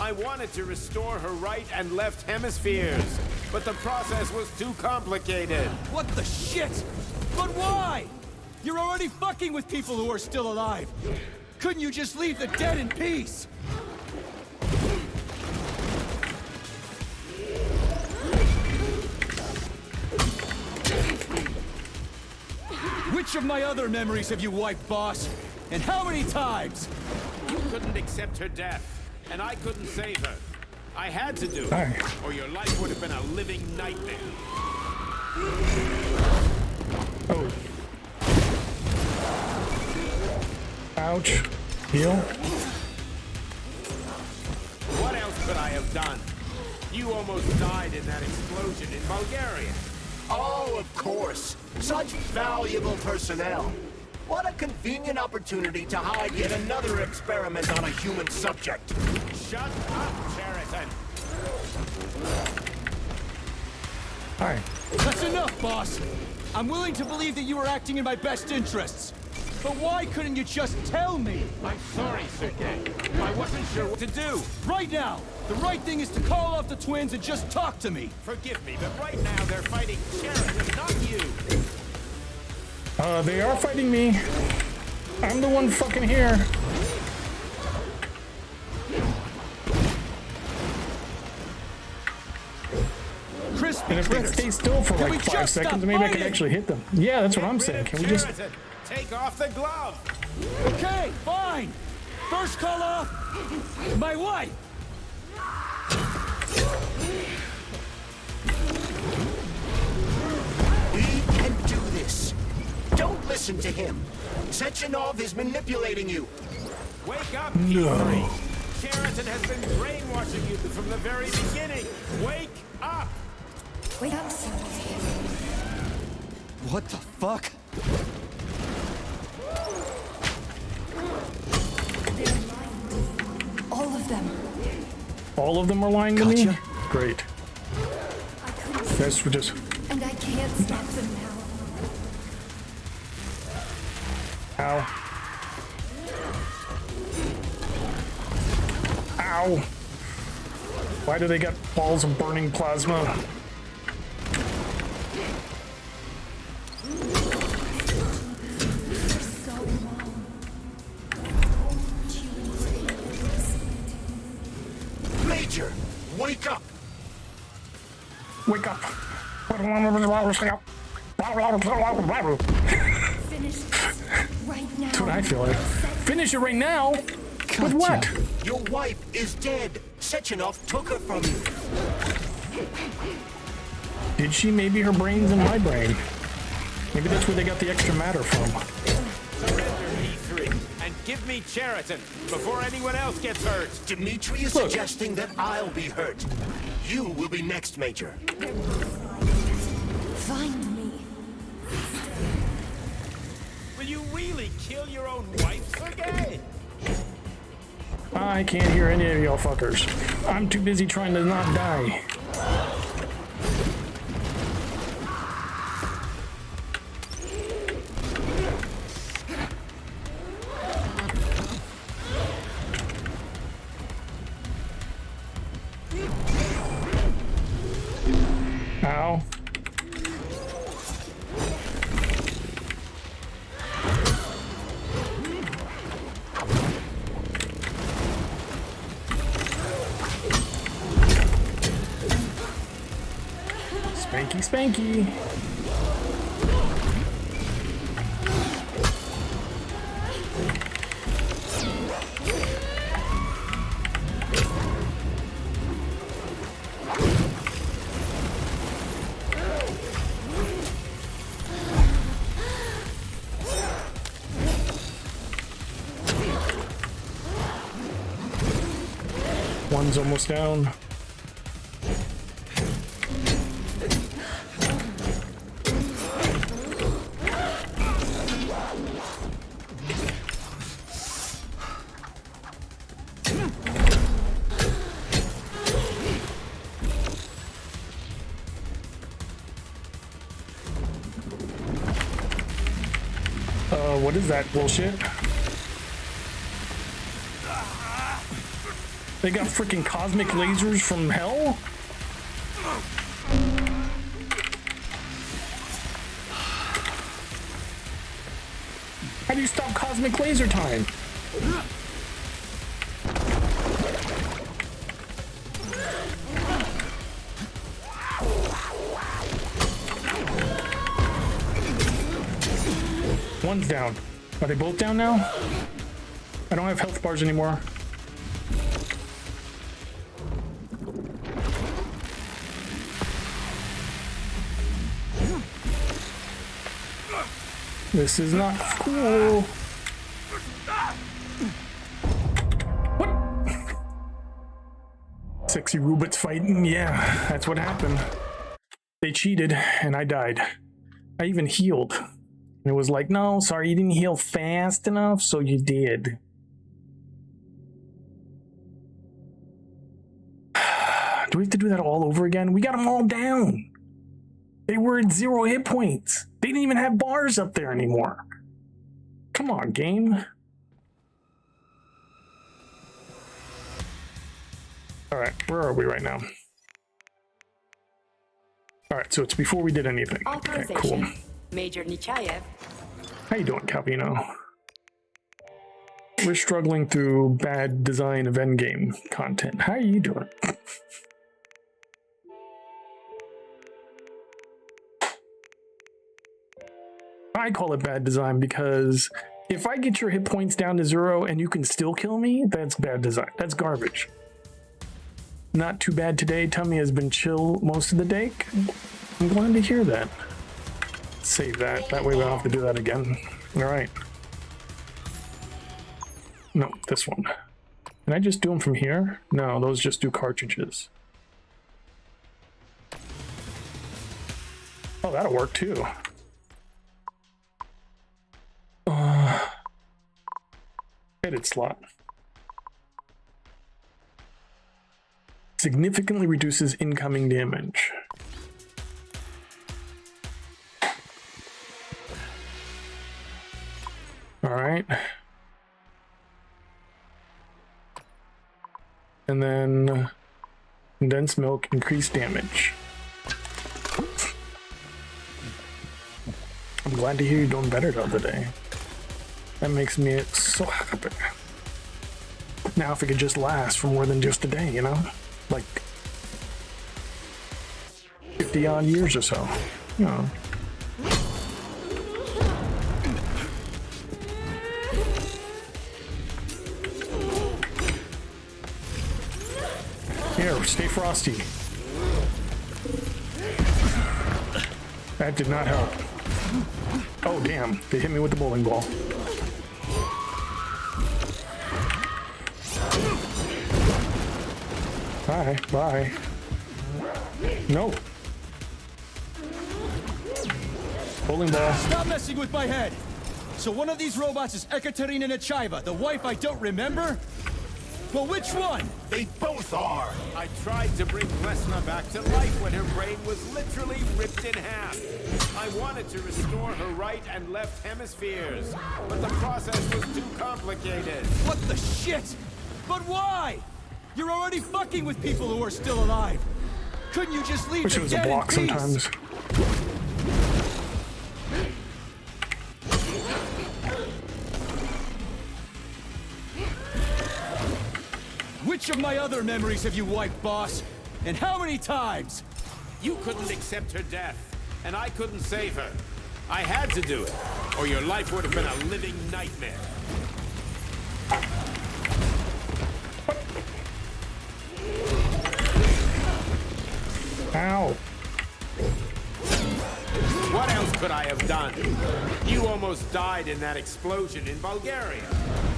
I wanted to restore her right and left hemispheres, but the process was too complicated. What the shit? But why? You're already fucking with people who are still alive. Couldn't you just leave the dead in peace? Which of my other memories have you wiped, boss? And how many times? You couldn't accept her death, and I couldn't save her. I had to do it, Hi. or your life would have been a living nightmare. Oh. Ouch. Heal. What else could I have done? You almost died in that explosion in Bulgaria. Oh, of course. Such valuable personnel. What a convenient opportunity to hide yet another experiment on a human subject. Shut up, Cheriton. Hi. That's enough, boss. I'm willing to believe that you were acting in my best interests. But why couldn't you just tell me? I'm sorry, Sergei. I wasn't sure what to do. Right now, the right thing is to call off the twins and just talk to me. Forgive me, but right now they're fighting Cheriton, not you. They are fighting me. I'm the one fucking here. Crispy And if they critters. stay still for Can we like 5 just seconds, stop maybe I can fighting? actually hit them. Yeah, that's what I'm saying. Can we just... Cheriton, take off the glove. Okay, fine. First call off my wife. We can do this. Don't listen to him. Sechenov is manipulating you. Wake up, No. P3. Cheriton has been brainwashing you from the very beginning. Wake up! Wake up, Sergei. What the fuck? All of them. All of them are lying to me? Gotcha. Great. I couldn't Guess we're just... and I can't stop them now. Ow. Ow. Why do they got balls of burning plasma? So long. Major, wake up! Wake up. Finish this right now. That's what I feel like. Finish it right now? With what? Your wife is dead. Sechenov took her from you. Did she? Maybe her brain's in my brain. Maybe that's where they got the extra matter from. Surrender, P3, and give me Cheriton before anyone else gets hurt. Dimitri is suggesting that I'll be hurt. You will be next, Major. Find me. Will you really kill your own wife, Sergei? I can't hear any of y'all fuckers. I'm too busy trying to not die. Ow. Spanky, spanky. One's almost down. What is that bullshit? They got freaking cosmic lasers from hell? How do you stop cosmic laser time? One's down. Are they both down now? I don't have health bars anymore. This is not cool. What? Sexy robots fighting? Yeah, that's what happened. They cheated and I died. I even healed. And it was like, no, sorry, you didn't heal fast enough, so you did. Do we have to do that all over again? We got them all down. They were at 0 hit points. They didn't even have bars up there anymore. Come on, game. All right, where are we right now? All right, so it's before we did anything. Okay, cool. Major Nechayev. How you doing, Calvino? We're struggling through bad design of endgame content. How are you doing? I call it bad design because if I get your hit points down to 0 and you can still kill me, that's bad design. That's garbage. Not too bad today. Tummy has been chill most of the day. I'm glad to hear that. Save that. That way we don't have to do that again. All right. No, this one. Can I just do them from here? No, those just do cartridges. Oh, that'll work too. Edit slot. Significantly reduces incoming damage. All right. And then condensed milk, increased damage. I'm glad to hear you're doing better the other day. That makes me so happy. Now if it could just last for more than just a day, you know? Like 50 odd years or so, you know. Here, stay frosty. That did not help. Oh damn, they hit me with the bowling ball. Bye. Bye. No. Bowling ball. Stop messing with my head! So one of these robots is Ekaterina Nechaeva, the wife I don't remember? Well, which one? They both are. I tried to bring Lesna back to life when her brain was literally ripped in half. I wanted to restore her right and left hemispheres, but the process was too complicated. What the shit? But why? You're already fucking with people who are still alive. Couldn't you just leave Wish it the was a dead in block peace? sometimes. Which of my other memories have you wiped, boss? And how many times? You couldn't accept her death, and I couldn't save her. I had to do it, or your life would have been a living nightmare. Ow. What else could I have done? You almost died in that explosion in Bulgaria.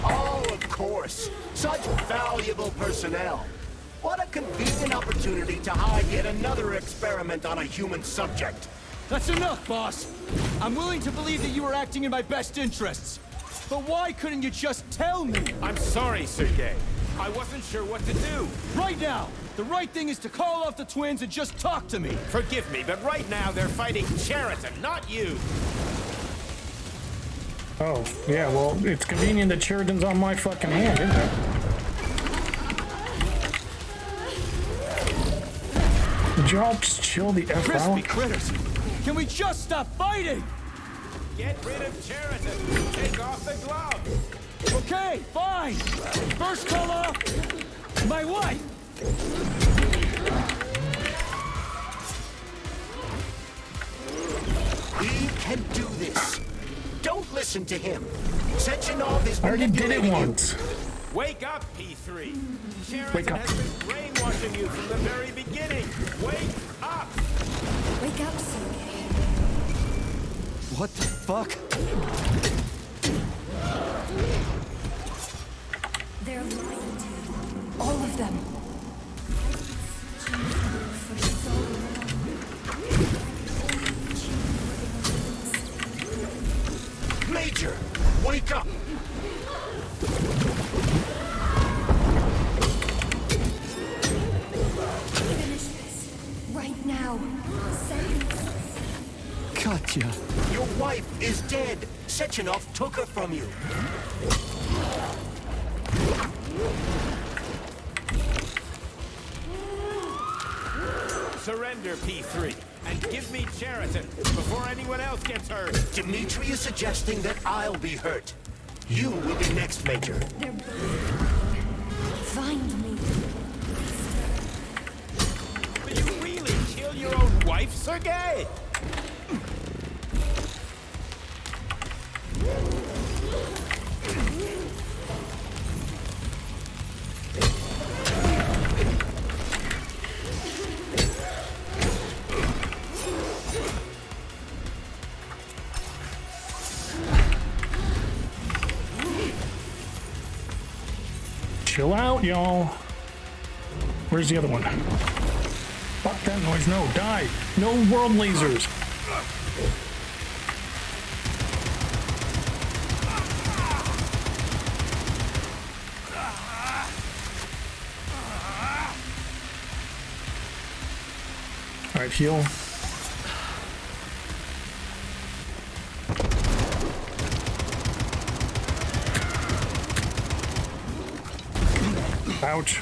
Oh, of course. Such valuable personnel. What a convenient opportunity to hide yet another experiment on a human subject. That's enough, boss. I'm willing to believe that you were acting in my best interests. But why couldn't you just tell me? I'm sorry, Sergei. I wasn't sure what to do. Right now, the right thing is to call off the twins and just talk to me. Forgive me, but right now they're fighting Cheriton, not you. Oh, yeah, well, it's convenient that Sheridan's on my fucking hand, isn't it? Did y'all just chill the F Crispy out? critters! Can we just stop fighting? Get rid of Cheriton. Take off the glove. Okay, fine. First call off my wife. He can do this. Don't listen to him. Sechenov is I already did it manipulating you. once. Wake up, P3. Cheriton Wake up. has been brainwashing you from the very beginning. Wake up! Wake up, Sergei. What the fuck? They're lying to you. All of them. Major, wake up! Finish this. Right now. Katya. Your wife is dead. Sechenov took her from you. Surrender, P3, and give me Cheriton before anyone else gets hurt. Dmitri is suggesting that I'll be hurt. You will be next, Major. They're Find me. Will you really kill your own wife, Sergei? Chill out, y'all. Where's the other one? Fuck that noise. No, die. No world lasers. All right, heal. Ouch.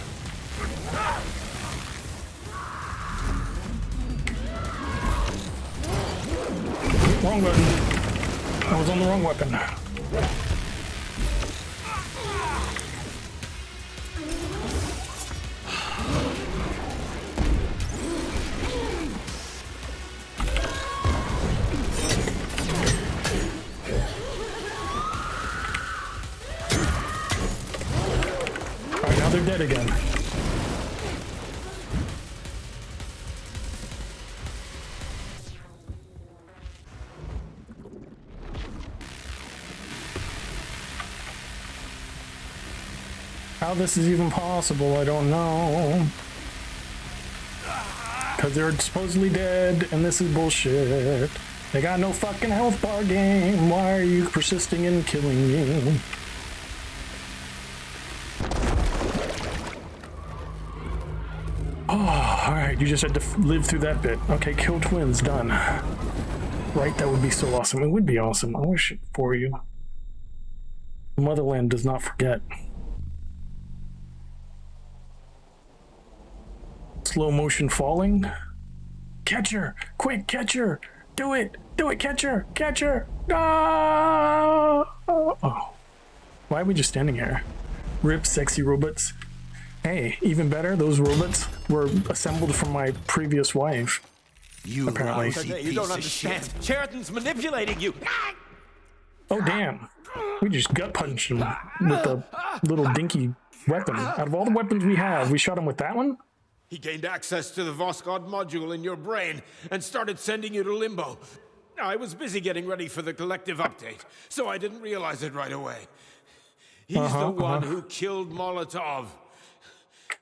Wrong button. I was on the wrong weapon. Alright, now they're dead again. How this is even possible, I don't know. because they're supposedly dead, and this is bullshit. They got no fucking health bar game. Why are you persisting in killing me? Oh, alright, you just had to live through that bit. Okay, kill twins, done. Right, that would be so awesome. It would be awesome. I wish it for you. Motherland does not forget. Slow motion falling. Catch her! Quick, catch her! Do it! Do it! Catch her! Catch her! Ah! Oh. Why are we just standing here? Rip sexy robots. Hey, even better, those robots were assembled from my previous wife. You apparently. You don't understand. Sheridan's manipulating you. Oh damn. We just gut punched him with a little dinky weapon. Out of all the weapons we have, we shot him with that one? He gained access to the Voskhod module in your brain and started sending you to Limbo. I was busy getting ready for the collective update, so I didn't realize it right away. He's the one who killed Molotov.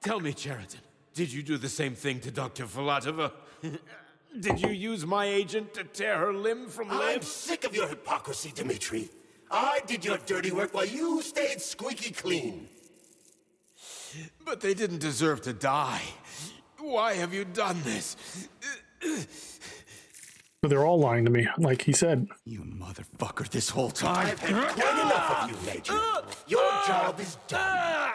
Tell me, Sheridan, did you do the same thing to Dr. Filatova? Did you use my agent to tear her limb from limb? I'm sick of your hypocrisy, Dmitri. I did your dirty work while you stayed squeaky clean. But they didn't deserve to die. Why have you done this? But they're all lying to me, like he said. You motherfucker, this whole time. I've had quite enough of you, Major. Your job is done.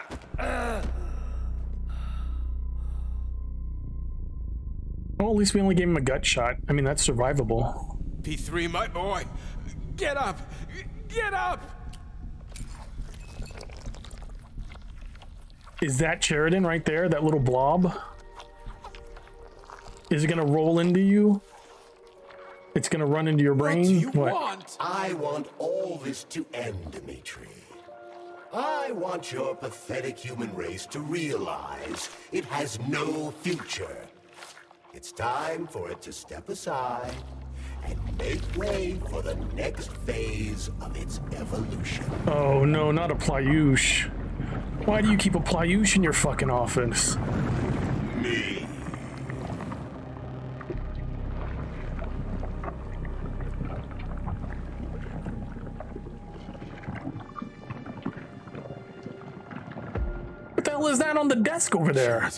Well, at least we only gave him a gut shot. I mean, that's survivable. P3, my boy. Get up! Get up! Is that Sheridan right there? That little blob? Is it gonna roll into you? It's gonna run into your brain? What do you want? I want all this to end, Dmitri. I want your pathetic human race to realize it has no future. It's time for it to step aside and make way for the next phase of its evolution. Oh no, not a Plyush. Why do you keep a Plyush in your fucking office? Me. What the hell is that on the desk over there?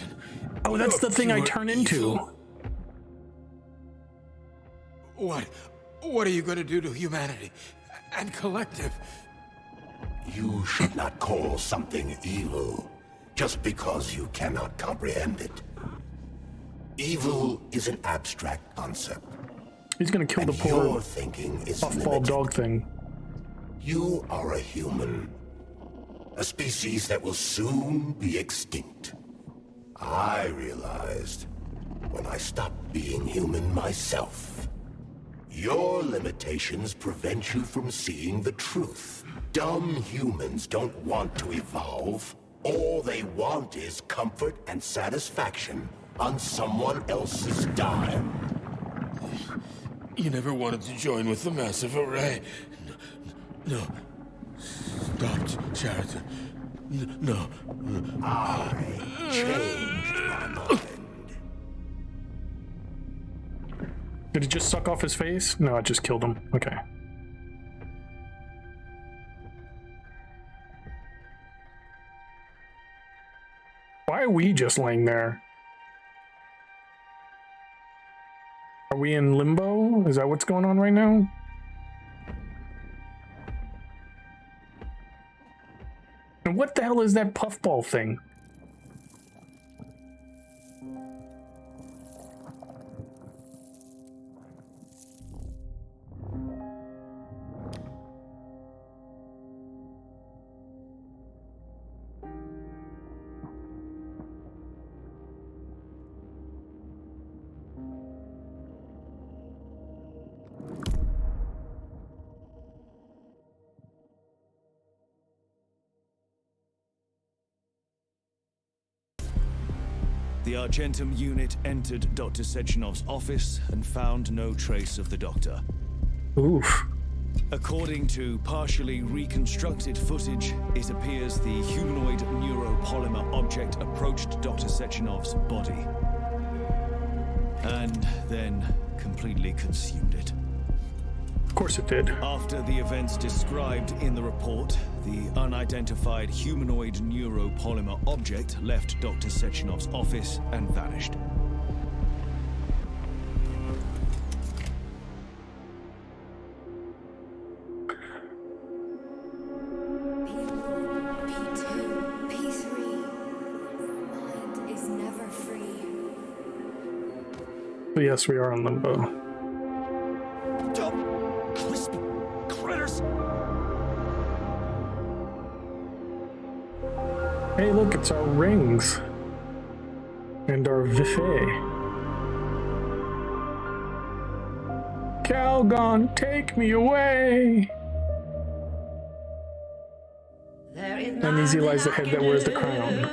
Oh, that's the thing I turn into. What are you going to do to humanity and collective? You should not call something evil just because you cannot comprehend it. Evil is an abstract concept. He's gonna kill the and poor your thinking is puffball limited. dog thing. You are a human. A species that will soon be extinct. I realized when I stopped being human myself. Your limitations prevent you from seeing the truth. Dumb humans don't want to evolve. All they want is comfort and satisfaction on someone else's dime. You never wanted to join with the massive array. No. Stop, Sheridan. No. I changed my mind. Did it just suck off his face? No, it just killed him. Okay. Why are we just laying there? Are we in limbo? Is that what's going on right now? And what the hell is that puffball thing? The Argentum unit entered Dr. Sechenov's office and found no trace of the doctor. Oof. According to partially reconstructed footage, it appears the humanoid neuropolymer object approached Dr. Sechenov's body. and then completely consumed it. Of course it did. After the events described in the report, the unidentified humanoid neuropolymer object left Dr. Sechenov's office and vanished. P2, P3. Your mind is never free. But yes, we are on Limbo. Dumb, crispy critters. Hey, look, it's our rings. And our Vifay. Calgon, take me away! And Easy lies the head that wears the crown.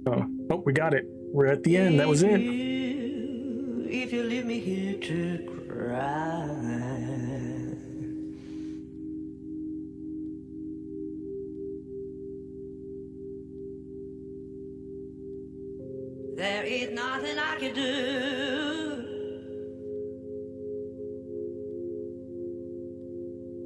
Oh, we got it. We're at the end. That was it. If you leave me here to cry. There is nothing I can do.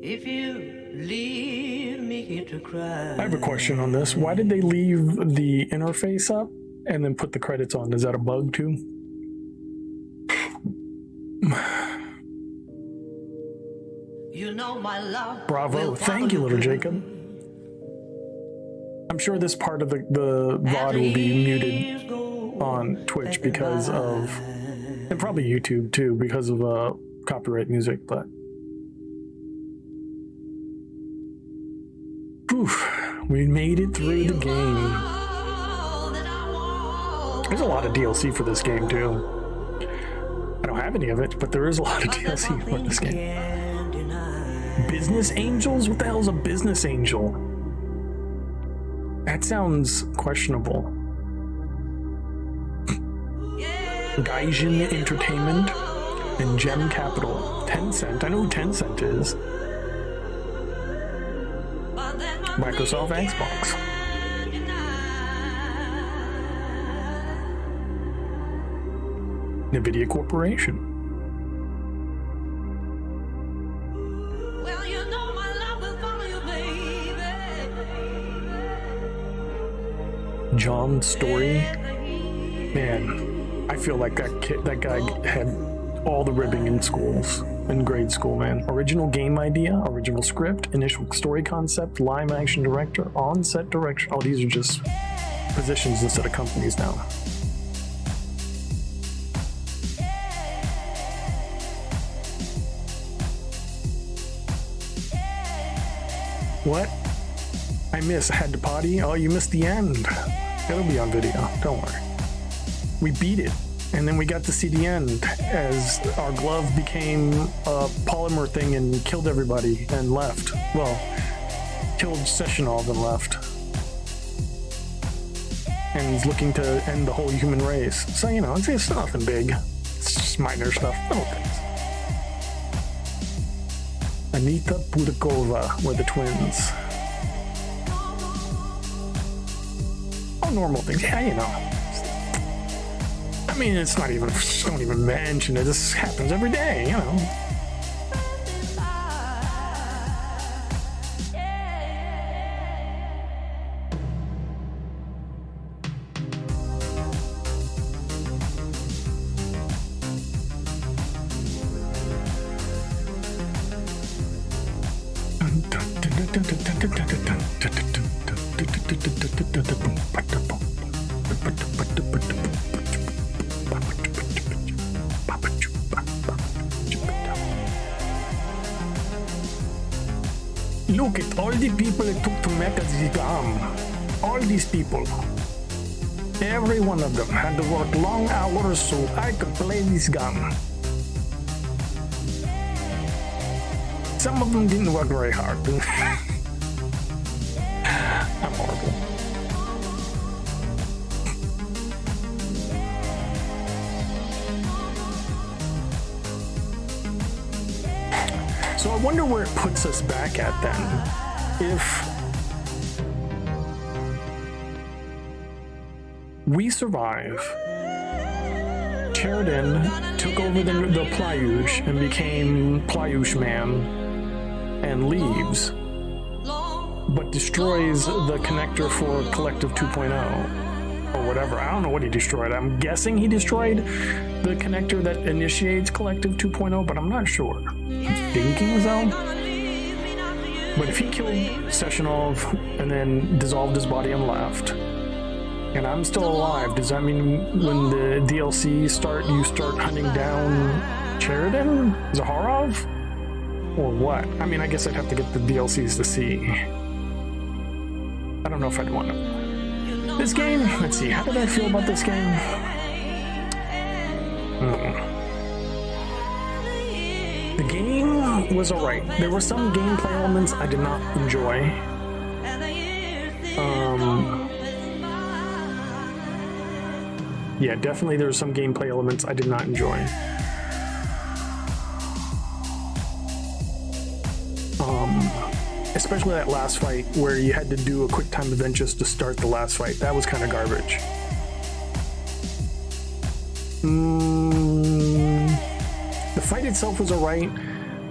If you leave me here to cry. I have a question on this. Why did they leave the interface up and then put the credits on? Is that a bug too? You know my love. Bravo. Thank you, little Jacob. I'm sure this part of the VOD will be muted on Twitch because of, and probably YouTube too, because of copyright music, but oof, we made it through the game. There's a lot of DLC for this game too. I don't have any of it, but there is a lot of DLC for this game. Business angels? What the hell is a business angel? That sounds questionable. Gaijin Entertainment and Gem Capital. Tencent. I know who Tencent is. Microsoft Xbox. NVIDIA Corporation. Well, you know my love will follow you, baby. John Story. Man, I feel like that guy had all the ribbing in grade school, man. Original game idea, original script, initial story concept, live action director, on-set direction. Oh, these are just positions instead of companies now. What? I had to potty? Oh, you missed the end. It'll be on video, don't worry. We beat it, and then we got to see the end as our glove became a polymer thing and killed everybody and left. Well, killed Sechenov and left. And he's looking to end the whole human race. So, you know, it's nothing big. It's just minor stuff, little things. Anita Budakova were the twins. Oh, normal things. Yeah, you know. I mean, it's not even, don't even mention it. This happens every day, you know. Look at all the people it took to make this gun. All these people. Every one of them had to work long hours so I could play this gun. Some of them didn't work very hard. I'm horrible. So I wonder where it puts us back at then. If we survive Sheridan took over the Plyush and became Plyush Man and leaves, but destroys the connector for Collective 2.0 or whatever. I don't know what he destroyed. I'm guessing he destroyed the connector that initiates Collective 2.0, but I'm not sure. I'm thinking so. But if he killed Sechenov and then dissolved his body and left, and I'm still alive, does that mean when the DLC start, you start hunting down Sheridan, Zaharov, or what? I mean, I guess I'd have to get the DLCs to see. I don't know if I'd want to. This game, let's see, how did I feel about this game? The game was alright. There were some gameplay elements I did not enjoy. Yeah, definitely there were some gameplay elements I did not enjoy. Especially that last fight where you had to do a quick time event just to start the last fight. That was kind of garbage. The fight itself was alright.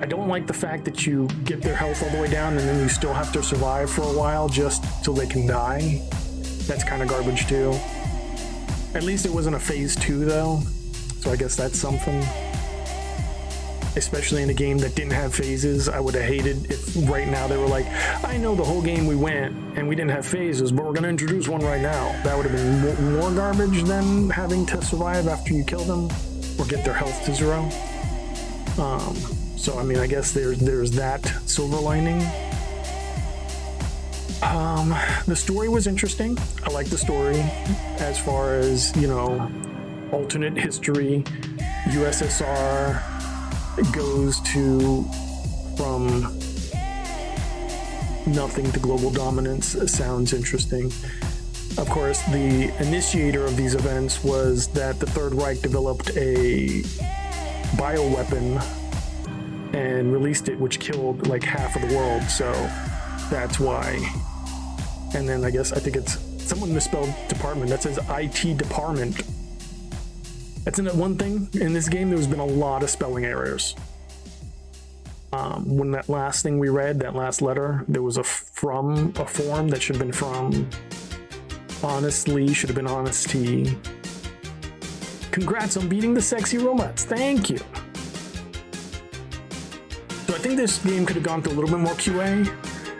I don't like the fact that you get their health all the way down and then you still have to survive for a while just till they can die. That's kind of garbage too. At least it wasn't a phase 2 though, so I guess that's something. Especially in a game that didn't have phases. I would have hated if right now they were like, I know the whole game we went and we didn't have phases, but we're going to introduce one right now. That would have been more garbage than having to survive after you kill them or get their health to 0. So I mean, I guess there's that silver lining. The story was interesting. I like the story as far as, you know, alternate history, USSR goes to from nothing to global dominance. Sounds interesting. Of course, the initiator of these events was that the Third Reich developed a bioweapon and released it, which killed like half of the world. So that's why. And then I think it's someone misspelled department. That says IT department. That's one thing in this game. There's been a lot of spelling errors. When that last thing we read, that last letter, there was a form that should have been from. Honestly, should have been honesty. Congrats on beating the sexy robots. Thank you. So I think this game could have gone through a little bit more QA,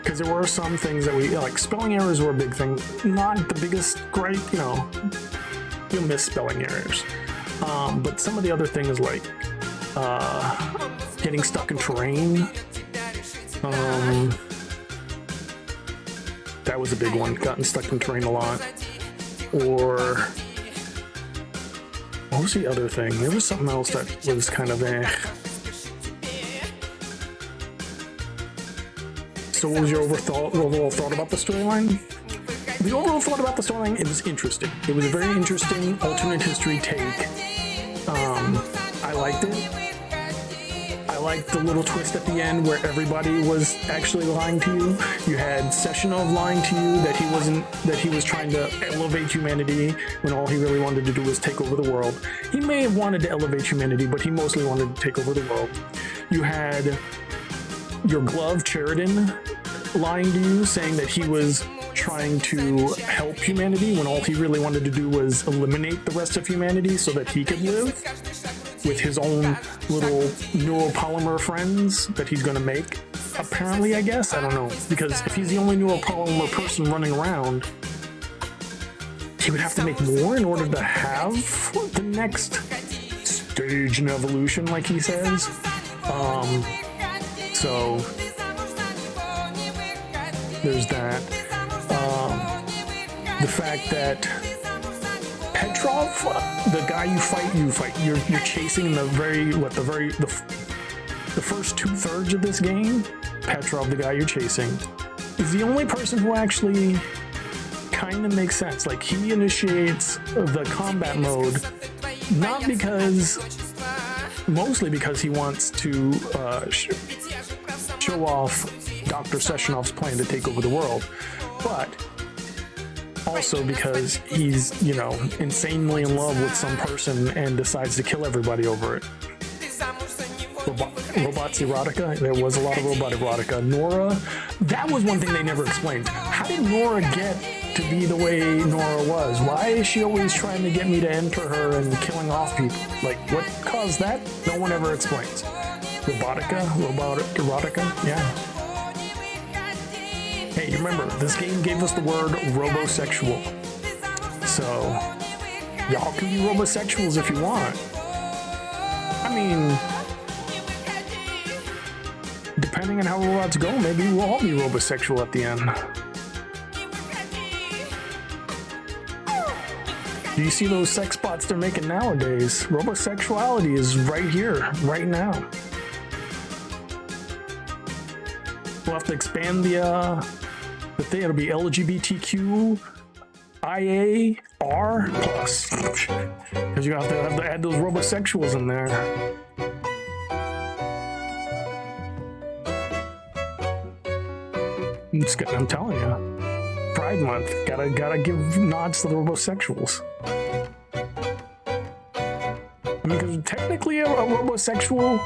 because there were some things that like spelling errors were a big thing. Not the biggest gripe, you know, you'll miss spelling errors. But some of the other things like getting stuck in terrain, that was a big one, gotten stuck in terrain a lot. Or what was the other thing? There was something else that was kind of So what was your overall thought about the storyline? The overall thought about the storyline, it was interesting. It was a very interesting alternate history take. I liked it. I liked the little twist at the end where everybody was actually lying to you. You had Sechenov lying to you that he was trying to elevate humanity when all he really wanted to do was take over the world. He may have wanted to elevate humanity, but he mostly wanted to take over the world. You had your glove, Sheridan, lying to you, saying that he was trying to help humanity when all he really wanted to do was eliminate the rest of humanity so that he could live with his own little neuropolymer friends that he's going to make. Apparently, I guess. I don't know. Because if he's the only neuropolymer person running around, he would have to make more in order to have the next stage in evolution, like he says. So there's that. The fact that Petrov, the guy you fight, you're chasing the first 2/3 of this game. Petrov, the guy you're chasing, is the only person who actually kind of makes sense. Like, he initiates the combat mode, mostly because he wants to show off Dr. Sechenov's plan to take over the world, but Also because he's, you know, insanely in love with some person and decides to kill everybody over it. Robots erotica? There was a lot of robot erotica. Nora, that was one thing they never explained. How did Nora get to be the way Nora was? Why is she always trying to get me to enter her and killing off people? Like, what caused that? No one ever explains. Robot erotica? Yeah. Hey, you remember, this game gave us the word robosexual. So, y'all can be robosexuals if you want. I mean, depending on how robots go, maybe we'll all be robosexual at the end. Do you see those sex bots they're making nowadays? Robosexuality is right here, right now. We'll have to expand the thing. It'll be LGBTQ IAR plus, because you have to add those robosexuals in there. I'm telling you, Pride Month, gotta give nods to the robosexuals. I mean, because technically a robosexual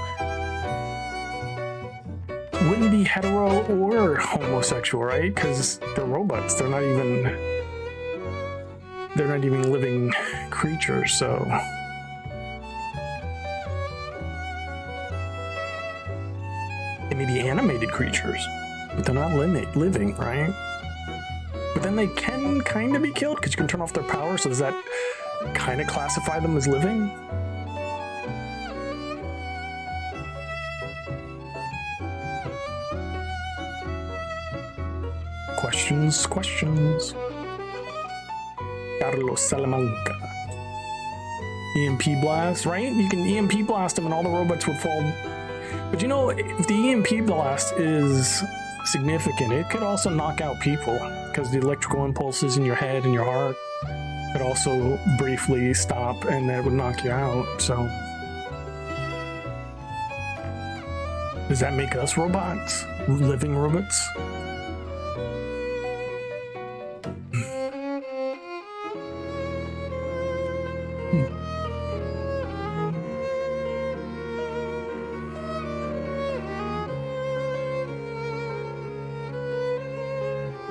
wouldn't be hetero or homosexual, right? Because they're robots. They're not even living creatures. So they may be animated creatures, but they're not living, right? But then they can kind of be killed because you can turn off their power. So does that kind of classify them as living? Questions. Carlos Salamanca. EMP blast, right? You can EMP blast them and all the robots would fall. But you know, if the EMP blast is significant, it could also knock out people because the electrical impulses in your head and your heart could also briefly stop and that would knock you out. So does that make us robots? Living robots?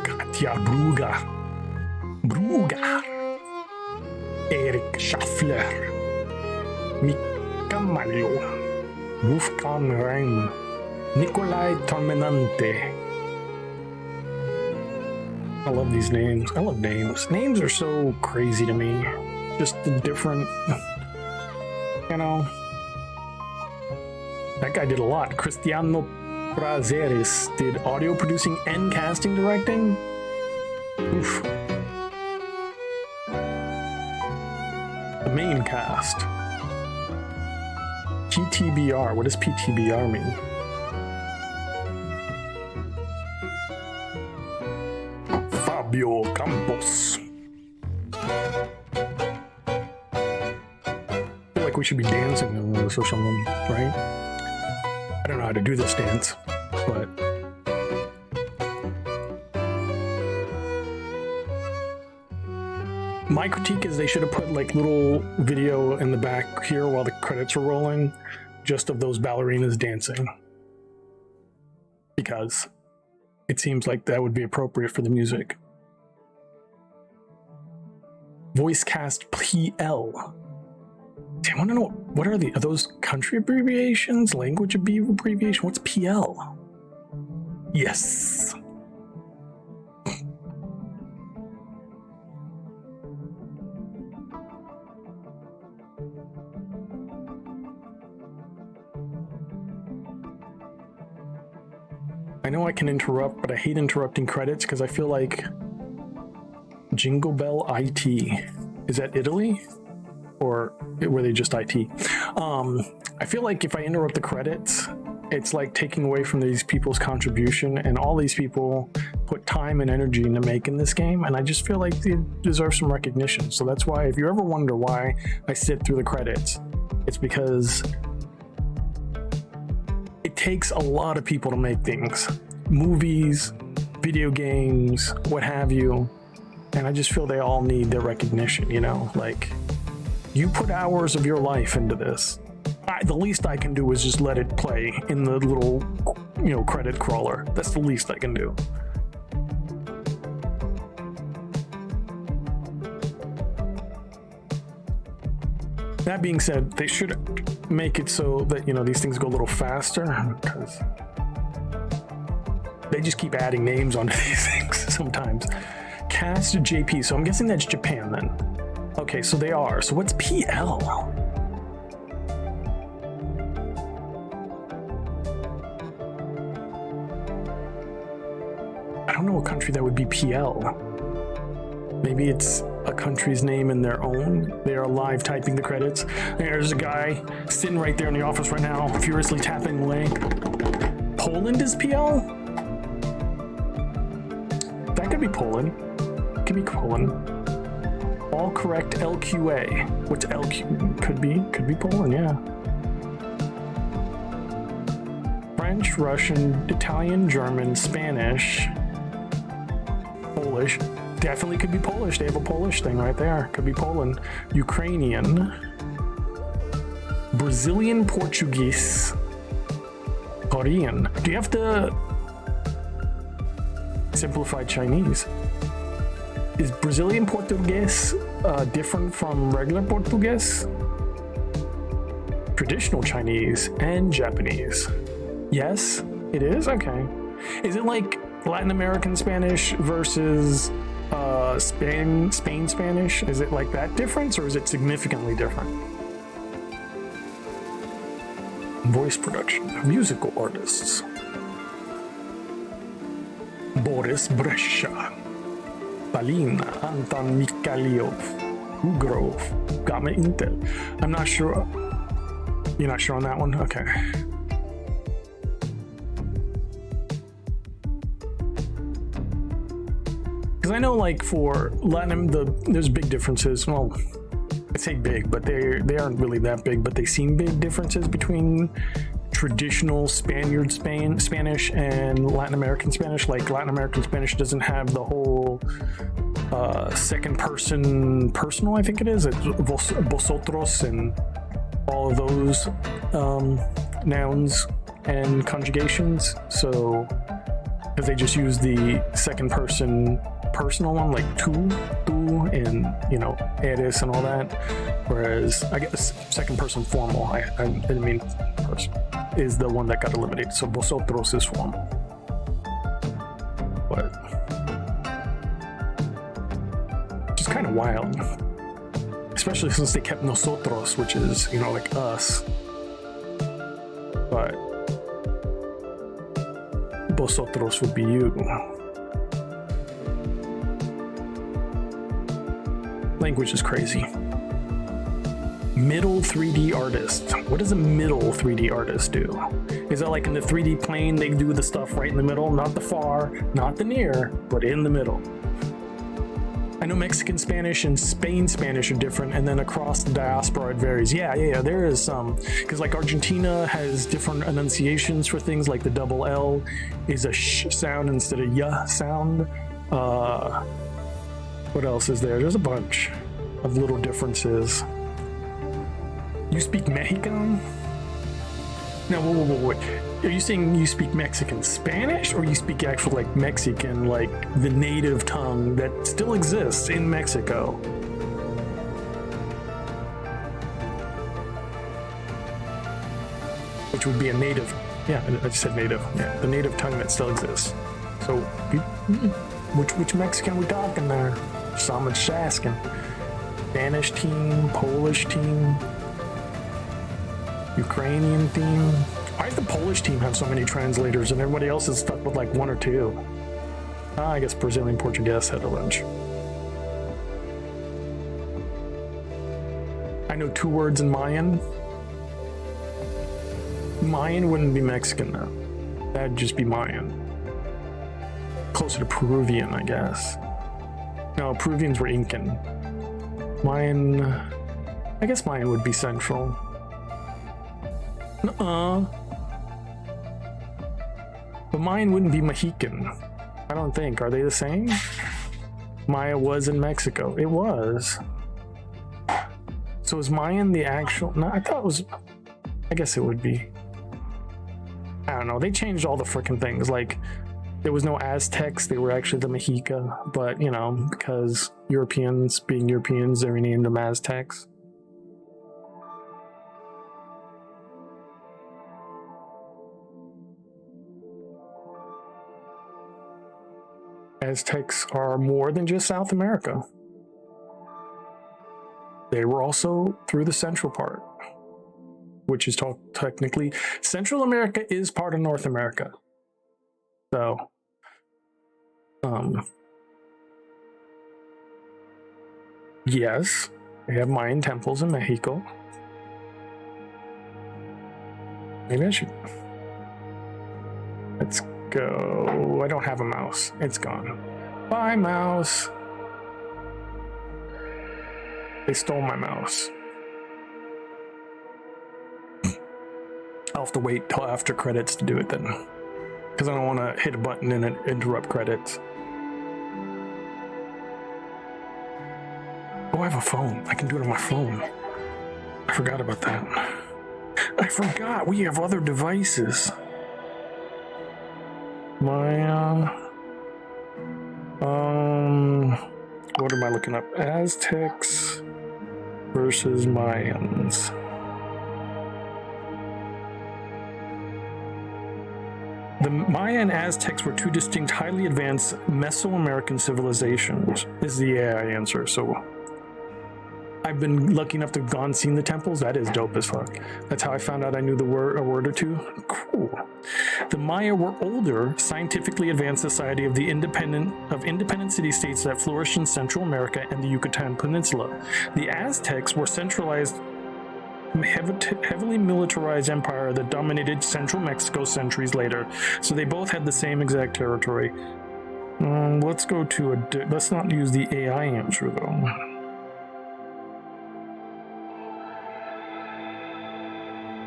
Katja Bruga, Eric Schaffler, Mika Mario, Wolfgang Reim, Nikolai Tormenante. I love these names. I love names. Names are so crazy to me. Just the different, you know. That guy did a lot. Cristiano Prazeres did audio producing and casting directing. Oof. The main cast. PTBR. What does PTBR mean? Fabio Campos. I feel like we should be dancing in this or something, right? I don't know how to do this dance, but my critique is they should have put like little video in the back here while the credits are rolling, just of those ballerinas dancing, because it seems like that would be appropriate for the music. Voice cast PL. I want to know, what are those country abbreviations? Language abbreviation? What's PL? Yes. I know I can interrupt, but I hate interrupting credits because I feel like Jingle Bell IT. Is that Italy? Or were they just IT? I feel like if I interrupt the credits, it's like taking away from these people's contribution, and all these people put time and energy into making this game, and I just feel like they deserve some recognition. So that's why, if you ever wonder why I sit through the credits, it's because it takes a lot of people to make things. Movies, video games, what have you. And I just feel they all need their recognition, you know? Like, you put hours of your life into this. The least I can do is just let it play in the little, you know, credit crawler. That's the least I can do. That being said, they should make it so that, you know, these things go a little faster, because they just keep adding names onto these things sometimes. Cast JP, so I'm guessing that's Japan then. Okay, so they are. So what's PL? I don't know what country that would be PL. Maybe it's a country's name in their own. They are live typing the credits. There's a guy sitting right there in the office right now, furiously tapping away. Poland is PL? That could be Poland. Could be Poland. All correct LQA. What's LQ? Could be Poland, yeah. French, Russian, Italian, German, Spanish, Polish. Definitely could be Polish. They have a Polish thing right there. Could be Poland. Ukrainian, Brazilian, Portuguese, Korean. Do you have to simplify Chinese? Is Brazilian Portuguese different from regular Portuguese? Traditional Chinese and Japanese. Yes, it is? Okay. Is it like Latin American Spanish versus Spain Spanish? Is it like that difference, or is it significantly different? Voice production, musical artists. Boris Brescia, Palina, Anton Mikhailov, Ugrov, Gamma Intel. I'm not sure. You're not sure on that one? Okay. Because I know, like, for Latin, there's big differences. Well, I say big, but they aren't really that big, but they seem big differences between traditional Spanish and Latin American Spanish. Like, Latin American Spanish doesn't have the whole second person personal, I think it is. It's vosotros and all of those nouns and conjugations. So, because they just use the second person personal one, like tú, and, you know, eres and all that. Whereas, I guess second person formal, I mean, person, is the one that got eliminated. So vosotros is formal. But it's kind of wild, especially since they kept nosotros, which is, you know, like us. But vosotros would be you. Language is crazy. Middle 3D artist. What does a middle 3D artist do? Is that like in the 3D plane, they do the stuff right in the middle? Not the far, not the near, but in the middle. I know Mexican Spanish and Spain Spanish are different, and then across the diaspora it varies. Yeah, there is some. Because like Argentina has different enunciations for things, like the double L is a sh sound instead of y sound. What else is there? There's a bunch of little differences. You speak Mexican? No, wait. Are you saying you speak Mexican Spanish, or you speak actual, like, Mexican, like the native tongue that still exists in Mexico? Which would be a native. Yeah, I just said native. Yeah, the native tongue that still exists. So, which Mexican are we talking there? Someone's asking. Spanish team, Polish team, Ukrainian team. Why does the Polish team have so many translators and everybody else is stuck with like one or two? I guess Brazilian Portuguese had a bunch. I know 2 words in Mayan. Mayan wouldn't be Mexican though. That'd just be Mayan. Closer to Peruvian, I guess. No, Peruvians were Incan. Mayan, I guess Mayan would be Central. But Mayan wouldn't be Mexican. I don't think. Are they the same? Maya was in Mexico. It was. So is Mayan the actual? No, I thought it was. I guess it would be. I don't know. They changed all the freaking things. Like, there was no Aztecs. They were actually the Mexica. But, you know, because Europeans, being Europeans, they renamed them Aztecs. Aztecs are more than just South America. They were also through the central part, which is technically Central America is part of North America. So, yes, they have Mayan temples in Mexico. Maybe I should. Let's go. I don't have a mouse. It's gone. Bye, mouse. They stole my mouse. I'll have to wait till after credits to do it then. Because I don't want to hit a button and interrupt credits. Oh, I have a phone. I can do it on my phone. I forgot about that. I forgot we have other devices. What am I looking up? Aztecs versus Mayans. The Maya and Aztecs were two distinct, highly advanced Mesoamerican civilizations, is the AI answer. So I've been lucky enough to have gone seen the temples. That is dope as fuck. That's how I found out I knew a word or two. Cool. The Maya were older, scientifically advanced society of the independent city-states that flourished in Central America and the Yucatan Peninsula. The Aztecs were centralized, heavily militarized empire that dominated central Mexico centuries later. So they both had the same exact territory. Let's go to let's not use the AI answer though.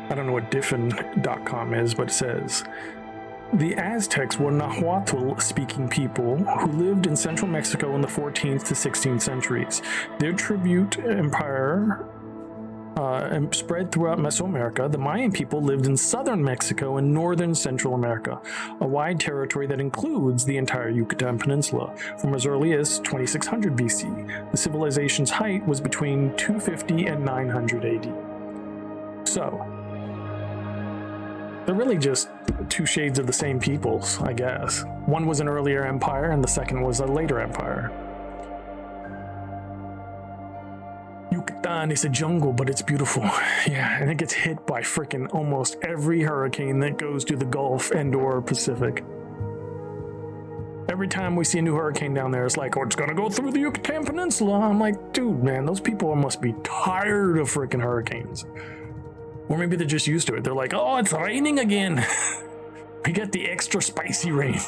I don't know what Diffin.com is, but it says, the Aztecs were Nahuatl-speaking people who lived in central Mexico in the 14th to 16th centuries. Their tribute empire spread throughout Mesoamerica. The Mayan people lived in southern Mexico and northern Central America, a wide territory that includes the entire Yucatan Peninsula. From as early as 2600 BC, the civilization's height was between 250 and 900 AD. So, they're really just two shades of the same peoples, I guess. One was an earlier empire and the second was a later empire. Yucatan is a jungle, but it's beautiful. Yeah, and it gets hit by frickin' almost every hurricane that goes to the Gulf and or Pacific. Every time we see a new hurricane down there, it's like, oh, it's gonna go through the Yucatan Peninsula. I'm like, dude, man, those people must be tired of frickin' hurricanes. Or maybe they're just used to it. They're like, oh, it's raining again. We get the extra spicy rain.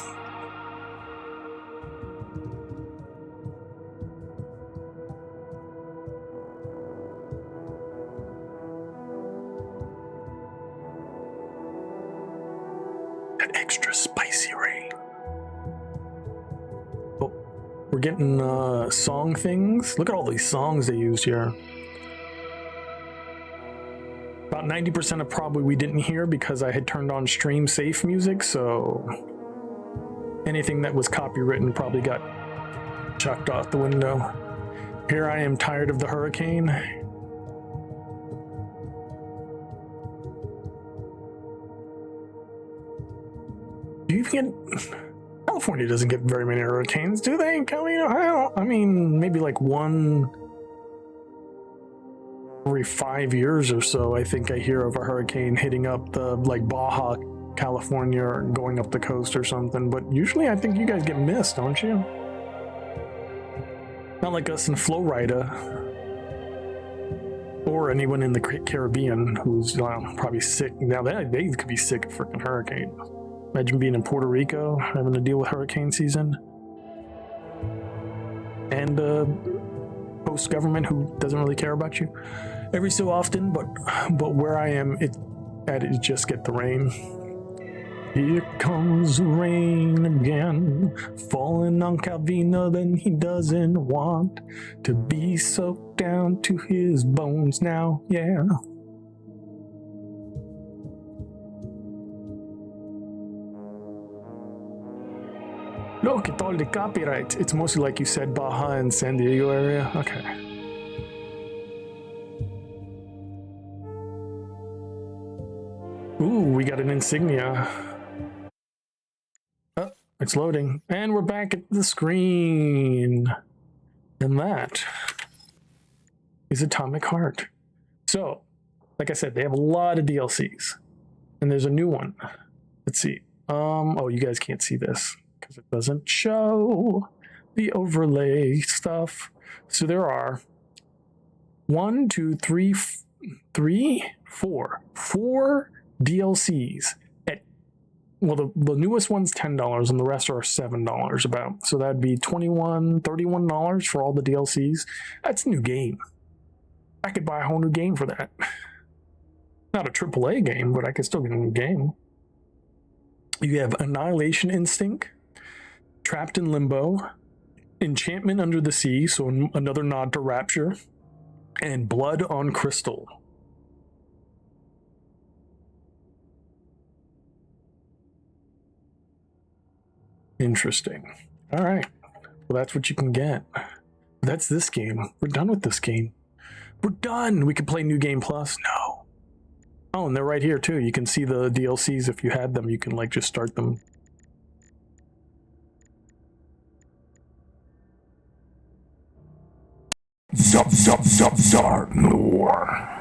That extra spicy rain. Oh, we're getting song things. Look at all these songs they used here. About 90% of probably we didn't hear because I had turned on stream safe music, so anything that was copywritten probably got chucked out the window. Here I am tired of the hurricane. Do you get... California doesn't get very many hurricanes, do they? I mean, maybe like one every 5 years or so. I think I hear of a hurricane hitting up the like Baja California or going up the coast or something, but usually I think you guys get missed, don't you? Not like us in Florida or anyone in the Caribbean who's probably sick. Now they could be sick of freaking hurricanes. Imagine being in Puerto Rico having to deal with hurricane season and host government who doesn't really care about you every so often, but where I am, it just get the rain. Here comes the rain again, falling on Calvino, then he doesn't want to be soaked down to his bones now, yeah. Look at all the copyrights. It's mostly like you said, Baja and San Diego area. Okay. Ooh, we got an insignia. Oh, it's loading. And we're back at the screen. And that is Atomic Heart. So, like I said, they have a lot of DLCs. And there's a new one. Let's see. Oh, you guys can't see this because it doesn't show the overlay stuff. So there are 4 DLCs at, well, the newest one's $10 and the rest are $7 about. So that'd be $31 for all the DLCs. That's a new game. I could buy a whole new game for that. Not a AAA game, but I could still get a new game. You have Annihilation Instinct, Trapped in Limbo, Enchantment Under the Sea, so another nod to Rapture, and Blood on Crystal. Interesting. All right. Well, that's what you can get. That's this game. We're done with this game. We're done. We can play New Game Plus. No. Oh, and they're right here too. You can see the DLCs if you had them. You can like just start them. Dark Noir.